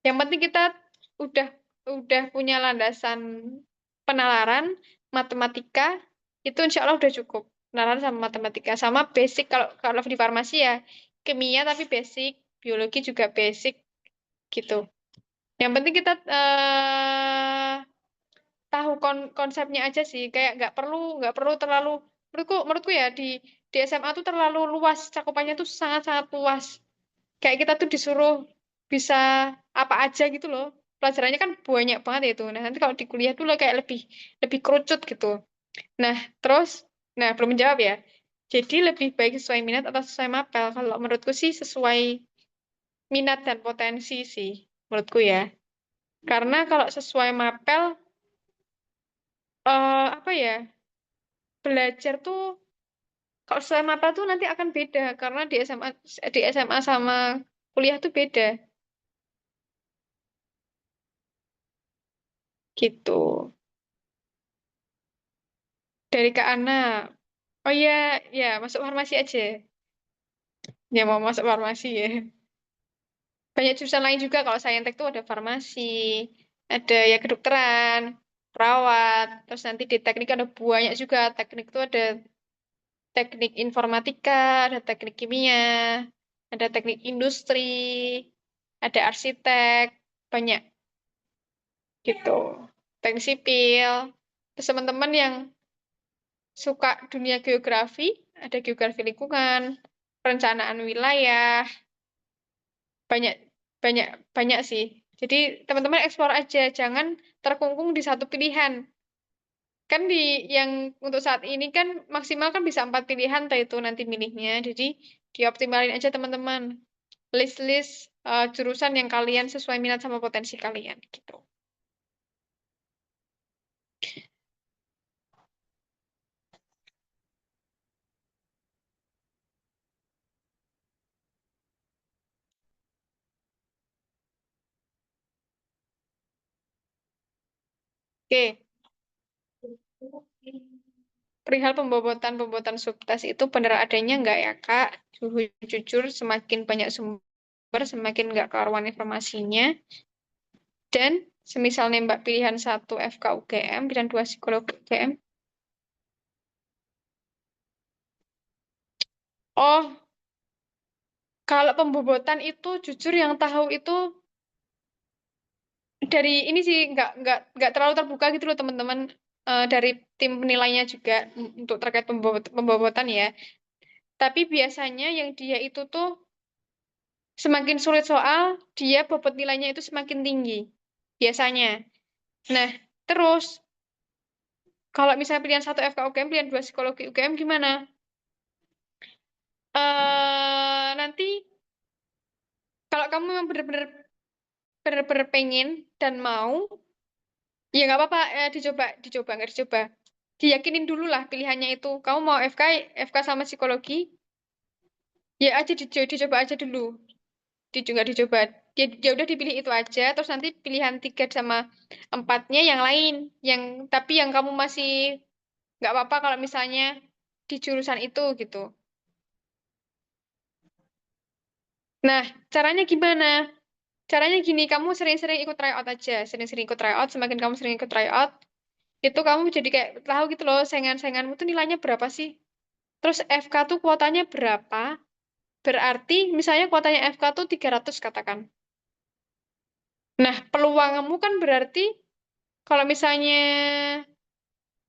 Speaker 1: Yang penting kita udah udah punya landasan penalaran, matematika, itu insya Allah udah cukup. Penalaran sama matematika, sama basic kalau di farmasi ya, kimia tapi basic, biologi juga basic gitu. Yang penting kita tahu konsepnya aja sih, kayak nggak perlu terlalu menurutku ya di SMA tuh terlalu luas, cakupannya tuh sangat-sangat luas. Kayak kita tuh disuruh bisa apa aja gitu loh. Pelajarannya kan banyak banget ya itu. Nah, nanti kalau di kuliah tuh kayak lebih lebih kerucut gitu. Nah, terus belum menjawab ya. Jadi lebih baik sesuai minat atau sesuai mapel? Kalau menurutku sih sesuai minat dan potensi sih, menurutku ya. Karena kalau sesuai mapel, apa ya, belajar tuh kalau sesuai mapel tuh nanti akan beda karena di SMA sama kuliah tuh beda gitu. Dari Kak Ana, oh iya, ya masuk farmasi aja. Ya mau masuk farmasi ya. Banyak jurusan lain juga kalau Saintek tuh ada farmasi, ada ya kedokteran, perawat, terus nanti di teknik ada banyak juga. Teknik tuh ada teknik informatika, ada teknik kimia, ada teknik industri, ada arsitek, banyak gitu. Teknik sipil. Terus teman-teman yang suka dunia geografi, ada geografi lingkungan, perencanaan wilayah, banyak banyak banyak sih. Jadi teman-teman eksplor aja, jangan terkungkung di satu pilihan. Kan yang untuk saat ini kan maksimal kan bisa 4 pilihan, entah itu nanti milihnya. Jadi dioptimalin aja teman-teman. List-list jurusan yang kalian sesuai minat sama potensi kalian gitu. Oke. Perihal pembobotan subtes itu benar adanya nggak ya, Kak? Jujur, semakin banyak sumber, semakin nggak karuan informasinya. Dan semisal nembak pilihan 1 FK UGM, pilihan 2 psikologi UGM. Oh, kalau pembobotan itu jujur yang tahu itu dari ini sih nggak terlalu terbuka gitu loh teman-teman. Dari tim penilainya juga untuk terkait pembobotan ya. Tapi biasanya yang dia itu tuh semakin sulit soal, dia bobot nilainya itu semakin tinggi. Biasanya. Nah, terus kalau misalnya pilihan 1 FK UGM, pilihan 2 psikologi UGM gimana? Nanti kalau kamu memang bener-bener pengen dan mau, ya nggak apa-apa, dicoba nggak dicoba. Diyakinin dulu lah pilihannya itu. Kamu mau FK sama psikologi, ya aja dicoba aja dulu. Nggak dicoba. Ya udah dipilih itu aja, terus nanti pilihan 3 sama 4-nya yang lain. Tapi yang kamu masih nggak apa-apa kalau misalnya di jurusan itu gitu. Nah, caranya gimana? Caranya gini, kamu sering-sering ikut tryout aja. Sering-sering ikut tryout, semakin kamu sering ikut tryout, itu kamu jadi kayak tahu gitu loh, saingan-sainganmu tuh nilainya berapa sih? Terus FK tuh kuotanya berapa? Berarti misalnya kuotanya FK tuh 300 katakan. Nah, peluangmu kan berarti kalau misalnya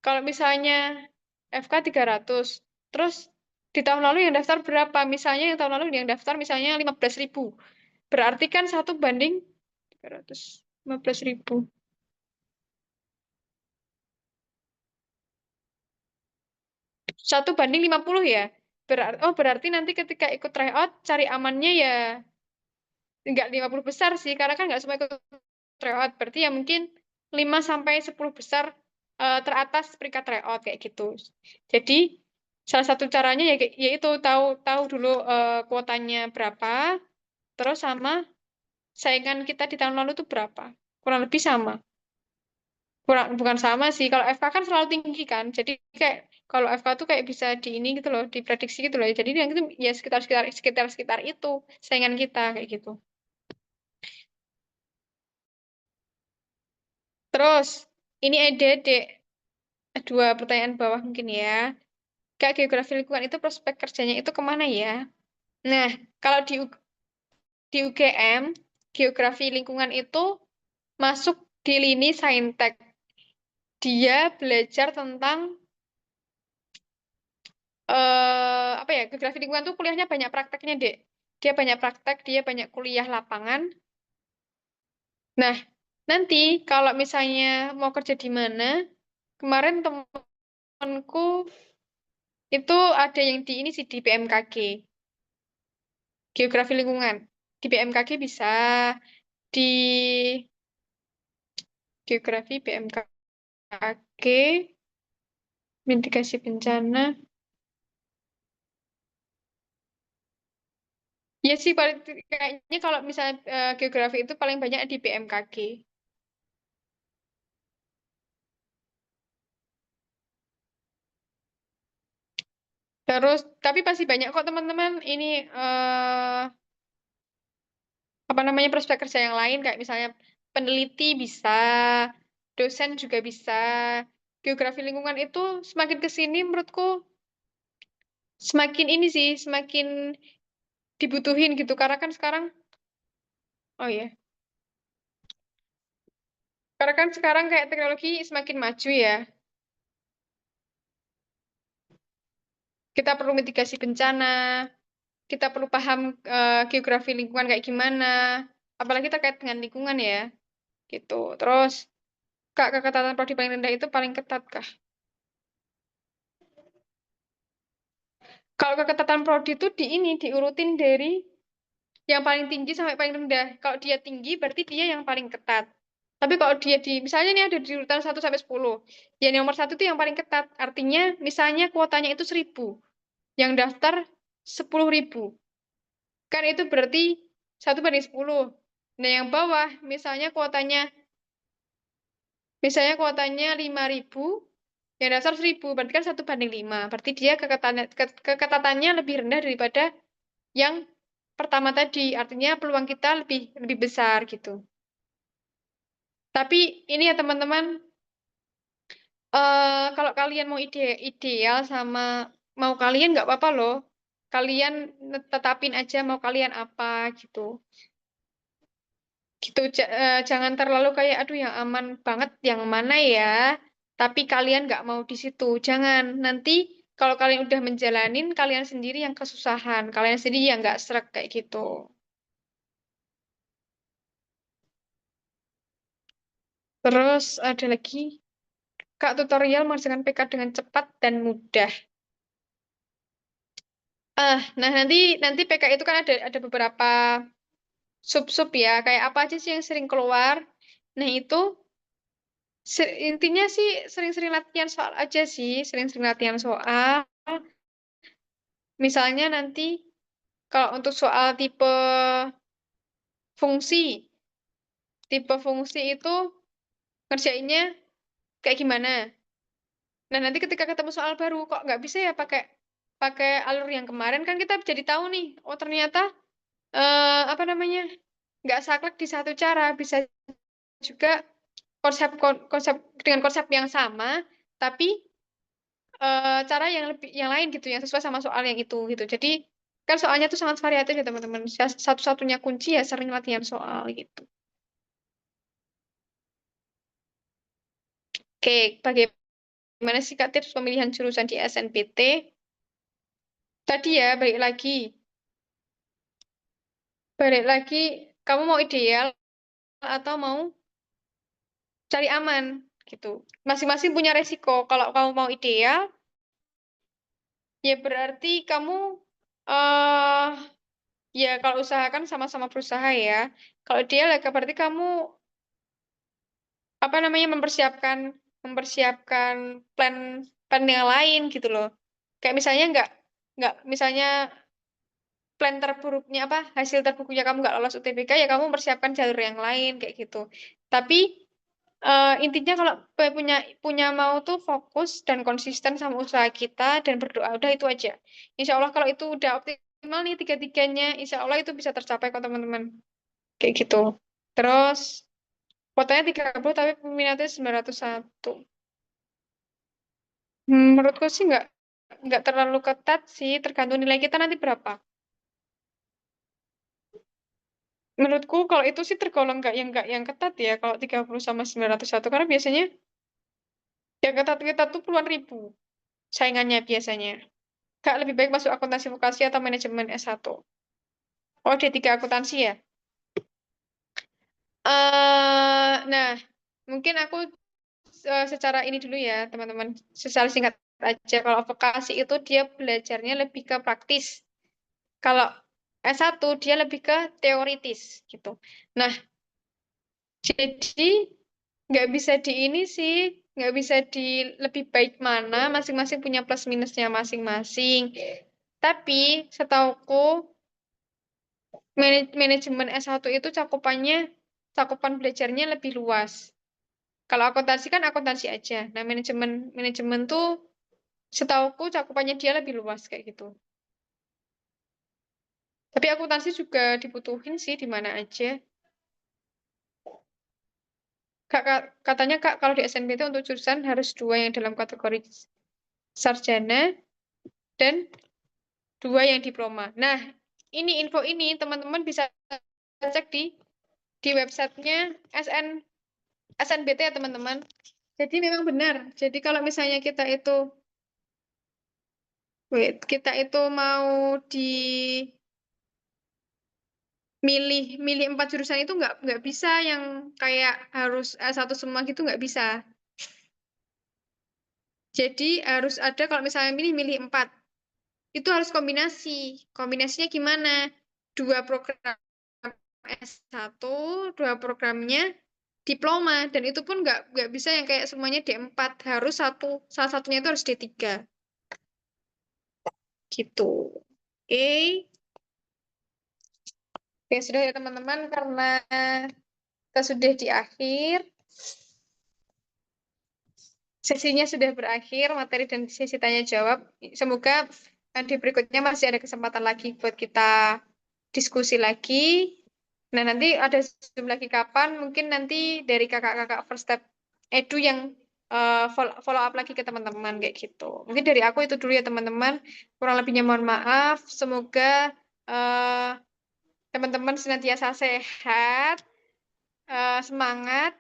Speaker 1: kalau misalnya FK 300, terus di tahun lalu yang daftar berapa? Misalnya yang tahun lalu yang daftar misalnya 15.000. Berarti kan 1 banding 300, 15.000. 1 banding 50 ya. Berarti nanti ketika ikut tryout cari amannya ya nggak 50 besar sih, karena kan nggak semua ikut tryout. Berarti ya mungkin 5 sampai 10 besar teratas peringkat tryout kayak gitu. Jadi salah satu caranya yaitu tahu tahu dulu kuotanya berapa, terus sama saingan kita di tahun lalu tuh berapa. Kurang lebih sama. Bukan sama sih. Kalau FK kan selalu tinggi kan. Jadi kayak kalau FK tuh kayak bisa di ini gitu loh, diprediksi gitu loh. Jadi yang itu ya sekitar itu saingan kita kayak gitu. Terus ini Dek. Dua pertanyaan bawah mungkin ya. Kayak geografi lingkungan itu prospek kerjanya itu kemana ya? Nah, kalau di UGM, geografi lingkungan itu masuk di lini saintek. Dia belajar tentang apa ya, geografi lingkungan tuh kuliahnya banyak prakteknya, Dek. Dia banyak praktek, dia banyak kuliah lapangan. Nah, nanti kalau misalnya mau kerja di mana, kemarin temanku itu ada yang di ini sih di BMKG, geografi lingkungan. Di BMKG bisa, di geografi BMKG, mitigasi bencana. Ya sih, kayaknya kalau misalnya geografi itu paling banyak di BMKG. Terus, tapi pasti banyak kok teman-teman ini apa namanya prospek kerja yang lain kayak misalnya peneliti bisa, dosen juga bisa. Geografi lingkungan itu semakin ke sini menurutku semakin ini sih, semakin dibutuhin gitu karena kan sekarang oh ya, karena kan sekarang kayak teknologi semakin maju ya. Kita perlu mitigasi bencana, kita perlu paham geografi lingkungan kayak gimana, apalagi terkait dengan lingkungan ya, gitu. Terus, Kak, keketatan prodi paling rendah itu paling ketat, Kak. Kalau keketatan prodi itu diurutin dari yang paling tinggi sampai paling rendah. Kalau dia tinggi berarti dia yang paling ketat. Tapi kalau dia misalnya ini ada di urutan 1 sampai 10. Yang nomor 1 itu yang paling ketat. Artinya misalnya kuotanya itu 1000. Yang daftar 10.000. Kan itu berarti 1/10. Nah, yang bawah misalnya kuotanya 5.000, yang daftar 1.000, berarti kan 1/5. Berarti dia keketatannya lebih rendah daripada yang pertama tadi. Artinya peluang kita lebih besar gitu. Tapi ini ya teman-teman, kalau kalian mau ideal sama mau kalian nggak apa-apa loh. Kalian tetapin aja mau kalian apa gitu. Gitu, jangan terlalu kayak aduh yang aman banget yang mana ya. Tapi kalian nggak mau di situ. Jangan. Nanti kalau kalian udah menjalanin, kalian sendiri yang kesusahan. Kalian sendiri yang nggak srek kayak gitu. Terus ada lagi, Kak, tutorial mengerjakan PK dengan cepat dan mudah. Nah nanti PK itu kan ada beberapa sub-sub ya. Kayak apa aja sih yang sering keluar? Nah itu intinya sih sering-sering latihan soal aja sih. Sering-sering latihan soal. Misalnya nanti kalau untuk soal tipe fungsi itu ngerjainnya kayak gimana? Nah, nanti ketika ketemu soal baru kok nggak bisa ya pakai pakai alur yang kemarin, kan kita jadi tahu nih, oh ternyata apa namanya, nggak saklek di satu cara, bisa juga konsep dengan konsep yang sama, tapi cara yang lain gitu, yang sesuai sama soal yang itu gitu. Jadi kan soalnya tuh sangat variatif ya teman-teman. Satu-satunya kunci ya sering latihan soal gitu. Oke, bagaimana sih Kak tips pemilihan jurusan di SNPT? Tadi ya, balik lagi, kamu mau ideal atau mau cari aman gitu. Masing-masing punya resiko. Kalau kamu mau ideal, ya berarti kamu eh ya kalau usahakan sama-sama berusaha ya. Kalau ideal ya berarti kamu apa namanya mempersiapkan plan plan yang lain gitu loh. Kayak misalnya nggak misalnya plan terburuknya apa hasil terburuknya kamu nggak lolos UTBK, ya kamu mempersiapkan jalur yang lain kayak gitu. Tapi intinya kalau punya punya mau tuh fokus dan konsisten sama usaha kita dan berdoa, udah itu aja. Insya Allah kalau itu udah optimal nih tiga-tiganya, insya Allah itu bisa tercapai kok teman-teman. Kayak gitu. Terus kuotanya 30 tapi peminatnya 901. Menurutku sih nggak terlalu ketat sih, tergantung nilai kita nanti berapa. Menurutku kalau itu sih tergolong nggak yang ketat ya, kalau 30 sama 901, karena biasanya yang ketat-ketat tuh puluhan ribu saingannya biasanya. Kak, lebih baik masuk akuntansi vokasi atau manajemen S1? Oh, D3 akuntansi ya? Nah, mungkin aku secara ini dulu ya, teman-teman. Secara singkat aja, kalau vokasi itu dia belajarnya lebih ke praktis. Kalau S1 dia lebih ke teoritis gitu. Nah, jadi nggak bisa di ini sih, nggak bisa di lebih baik mana, masing-masing punya plus minusnya masing-masing. Tapi setauku manajemen S1 itu cakupan belajarnya lebih luas. Kalau akuntansi kan akuntansi aja. Nah, manajemen tuh setauku cakupannya dia lebih luas kayak gitu. Tapi akuntansi juga dibutuhin sih di mana aja. Katanya Kak, kalau di SNBT untuk jurusan harus 2 yang dalam kategori sarjana dan 2 yang diploma. Nah, info ini teman-teman bisa cek di websitenya SNBT ya teman-teman. Jadi memang benar. Jadi kalau misalnya kita itu mau milih 4 jurusan itu nggak bisa yang kayak harus S1 semua gitu, nggak bisa. Jadi harus ada, kalau misalnya milih 4. Itu harus kombinasi. Kombinasinya gimana? 2 program S1, 2 programnya diploma, dan itu pun nggak bisa yang kayak semuanya D4, harus salah satunya itu harus D3 gitu. Oke. Oke, sudah ya teman-teman, karena kita sudah di akhir, sesinya sudah berakhir, materi dan sesi tanya jawab. Semoga di berikutnya masih ada kesempatan lagi buat kita diskusi lagi. Nah, nanti ada Zoom lagi kapan? Mungkin nanti dari kakak-kakak First Step Edu yang follow up lagi ke teman-teman kayak gitu. Mungkin dari aku itu dulu ya teman-teman. Kurang lebihnya mohon maaf. Semoga eh, teman-teman senantiasa sehat, semangat,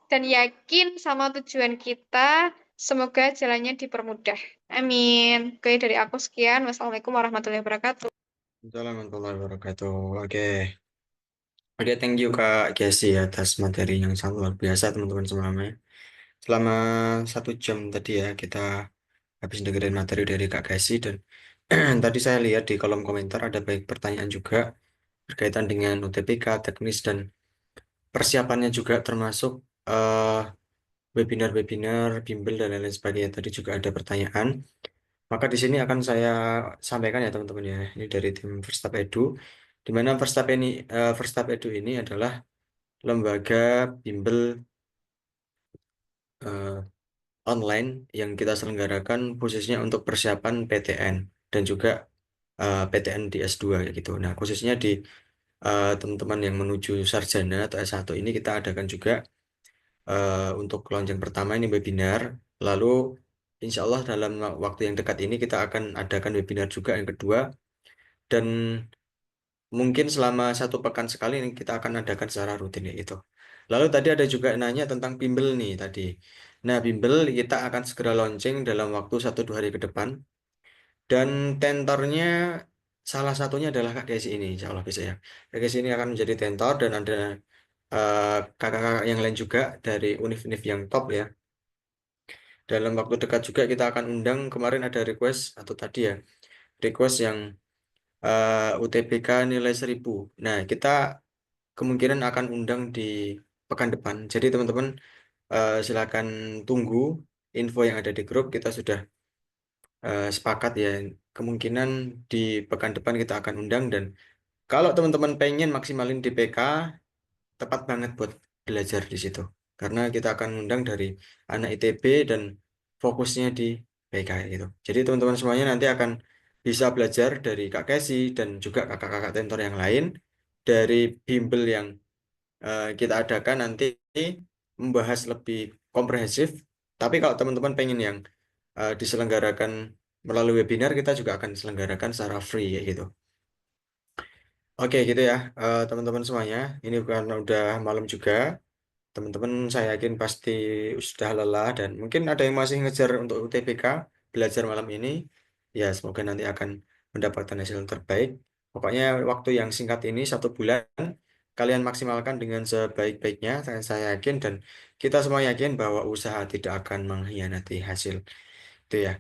Speaker 1: dan yakin sama tujuan kita. Semoga jalannya dipermudah. Amin. Oke, dari aku sekian. Wassalamualaikum warahmatullahi wabarakatuh.
Speaker 2: Assalamualaikum warahmatullahi wabarakatuh. Oke, thank you Kak Gesi atas materi yang sangat luar biasa teman-teman semuanya. Selama 1 jam tadi ya kita habis dengerin materi dari Kak Gesi dan tadi saya lihat di kolom komentar ada baik pertanyaan juga berkaitan dengan UTBK, teknis dan persiapannya juga termasuk eh, webinar-webinar, bimbel dan lain-lain sebagainya. Tadi juga ada pertanyaan. Maka di sini akan saya sampaikan ya teman-teman ya. Ini dari tim First Step Edu. Di mana First Step Edu ini adalah lembaga bimbel eh, online yang kita selenggarakan khususnya untuk persiapan PTN dan juga PTN di S2 ya gitu. Nah, khususnya di teman-teman yang menuju sarjana atau S1 ini kita adakan juga untuk kelompok pertama ini webinar. Lalu insya Allah dalam waktu yang dekat ini kita akan adakan webinar juga yang kedua. Dan mungkin selama 1 pekan sekali ini kita akan adakan secara rutin ya itu. Lalu tadi ada juga nanya tentang bimbel nih tadi. Nah, bimbel kita akan segera launching dalam waktu 1-2 hari ke depan. Dan tentornya salah satunya adalah Kak Desi ini, insya Allah bisa ya. Kak Desi ini akan menjadi tentor dan ada kakak-kakak yang lain juga dari univ-univ yang top ya. Dalam waktu dekat juga kita akan undang, kemarin ada request atau tadi ya, request yang UTBK nilai 1000. Nah, kita kemungkinan akan undang di pekan depan. Jadi teman-teman silakan tunggu info yang ada di grup. Kita sudah sepakat ya. Kemungkinan di pekan depan kita akan undang dan kalau teman-teman pengen maksimalin DPK, tepat banget buat belajar di situ. Karena kita akan undang dari anak ITB dan fokusnya di PK gitu. Jadi teman-teman semuanya nanti akan bisa belajar dari Kak Kesi dan juga kakak-kakak tentor yang lain dari bimbel yang kita adakan nanti membahas lebih komprehensif. Tapi kalau teman-teman pengen yang diselenggarakan melalui webinar, kita juga akan selenggarakan secara free ya gitu. Oke gitu ya teman-teman semuanya. Ini karena udah malam juga. Teman-teman saya yakin pasti sudah lelah dan mungkin ada yang masih ngejar untuk UTBK belajar malam ini. Ya semoga nanti akan mendapatkan hasil yang terbaik. Pokoknya waktu yang singkat ini 1 bulan kalian maksimalkan dengan sebaik-baiknya. Saya yakin dan kita semua yakin bahwa usaha tidak akan mengkhianati hasil. Itu ya.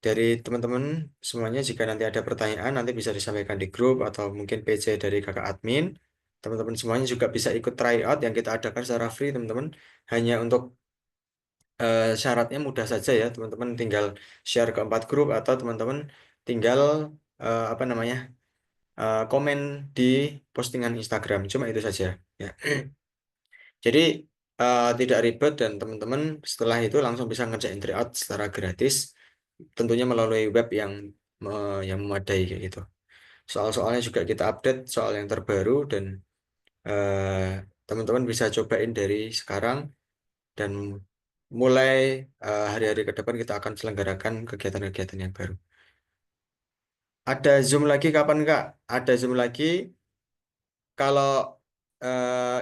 Speaker 2: Dari teman-teman semuanya jika nanti ada pertanyaan nanti bisa disampaikan di grup atau mungkin PC dari kakak admin. Teman-teman semuanya juga bisa ikut tryout yang kita adakan secara free teman-teman. Hanya untuk syaratnya mudah saja ya teman-teman tinggal share ke 4 grup atau teman-teman tinggal apa namanya komen di postingan Instagram. Cuma itu saja ya. Jadi tidak ribet dan teman-teman setelah itu langsung bisa ngerjain tryout secara gratis. Tentunya melalui web yang memadai kayak gitu. Soal-soalnya juga kita update soal yang terbaru dan eh, teman-teman bisa cobain dari sekarang dan mulai hari-hari ke depan kita akan selenggarakan kegiatan-kegiatan yang baru. Ada Zoom lagi kapan Kak? Ada Zoom lagi kalau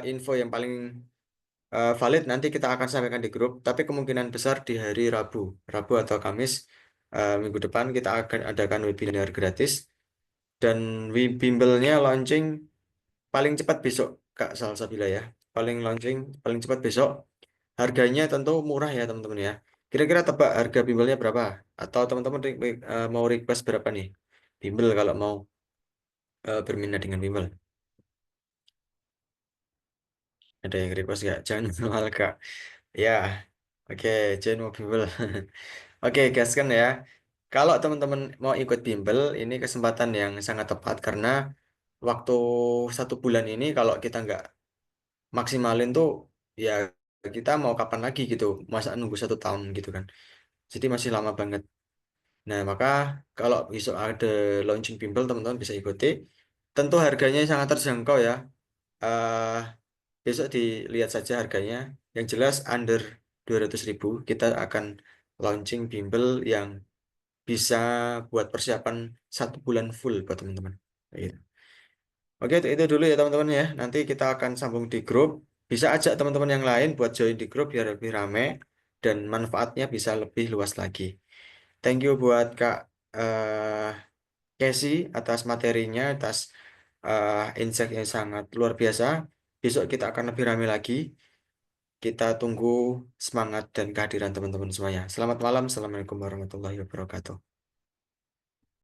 Speaker 2: info yang paling valid nanti kita akan sampaikan di grup, tapi kemungkinan besar di hari Rabu atau Kamis minggu depan kita akan adakan webinar gratis dan bimbelnya launching paling cepat besok Kak Salsabila ya. Paling cepat besok. Harganya tentu murah ya teman-teman ya. Kira-kira tebak harga bimbelnya berapa? Atau teman-teman mau request berapa nih? Bimbel kalau mau. berminat dengan bimbel? Ada yang request nggak? Jangan malu Kak. Ya, oke, join mau bimbel. Oke, gaskan ya. Kalau teman-teman mau ikut bimbel, ini kesempatan yang sangat tepat karena waktu 1 bulan ini kalau kita nggak maksimalin tuh ya kita mau kapan lagi gitu, masa nunggu 1 tahun gitu kan. Jadi masih lama banget. Nah, maka kalau besok ada launching bimbel, teman-teman bisa ikuti. Tentu harganya sangat terjangkau ya. eh Besok dilihat saja harganya. Yang jelas under 200.000 kita akan launching bimbel yang bisa buat persiapan 1 bulan full buat teman-teman. Kayak gitu. Oke, itu dulu ya teman-teman ya. Nanti kita akan sambung di grup. Bisa ajak teman-teman yang lain buat join di grup biar lebih rame dan manfaatnya bisa lebih luas lagi. Thank you buat Kak eh Casey atas materinya, atas insight yang sangat luar biasa. Besok kita akan lebih rame lagi. Kita tunggu semangat dan kehadiran teman-teman semuanya. Selamat malam. Assalamualaikum warahmatullahi wabarakatuh.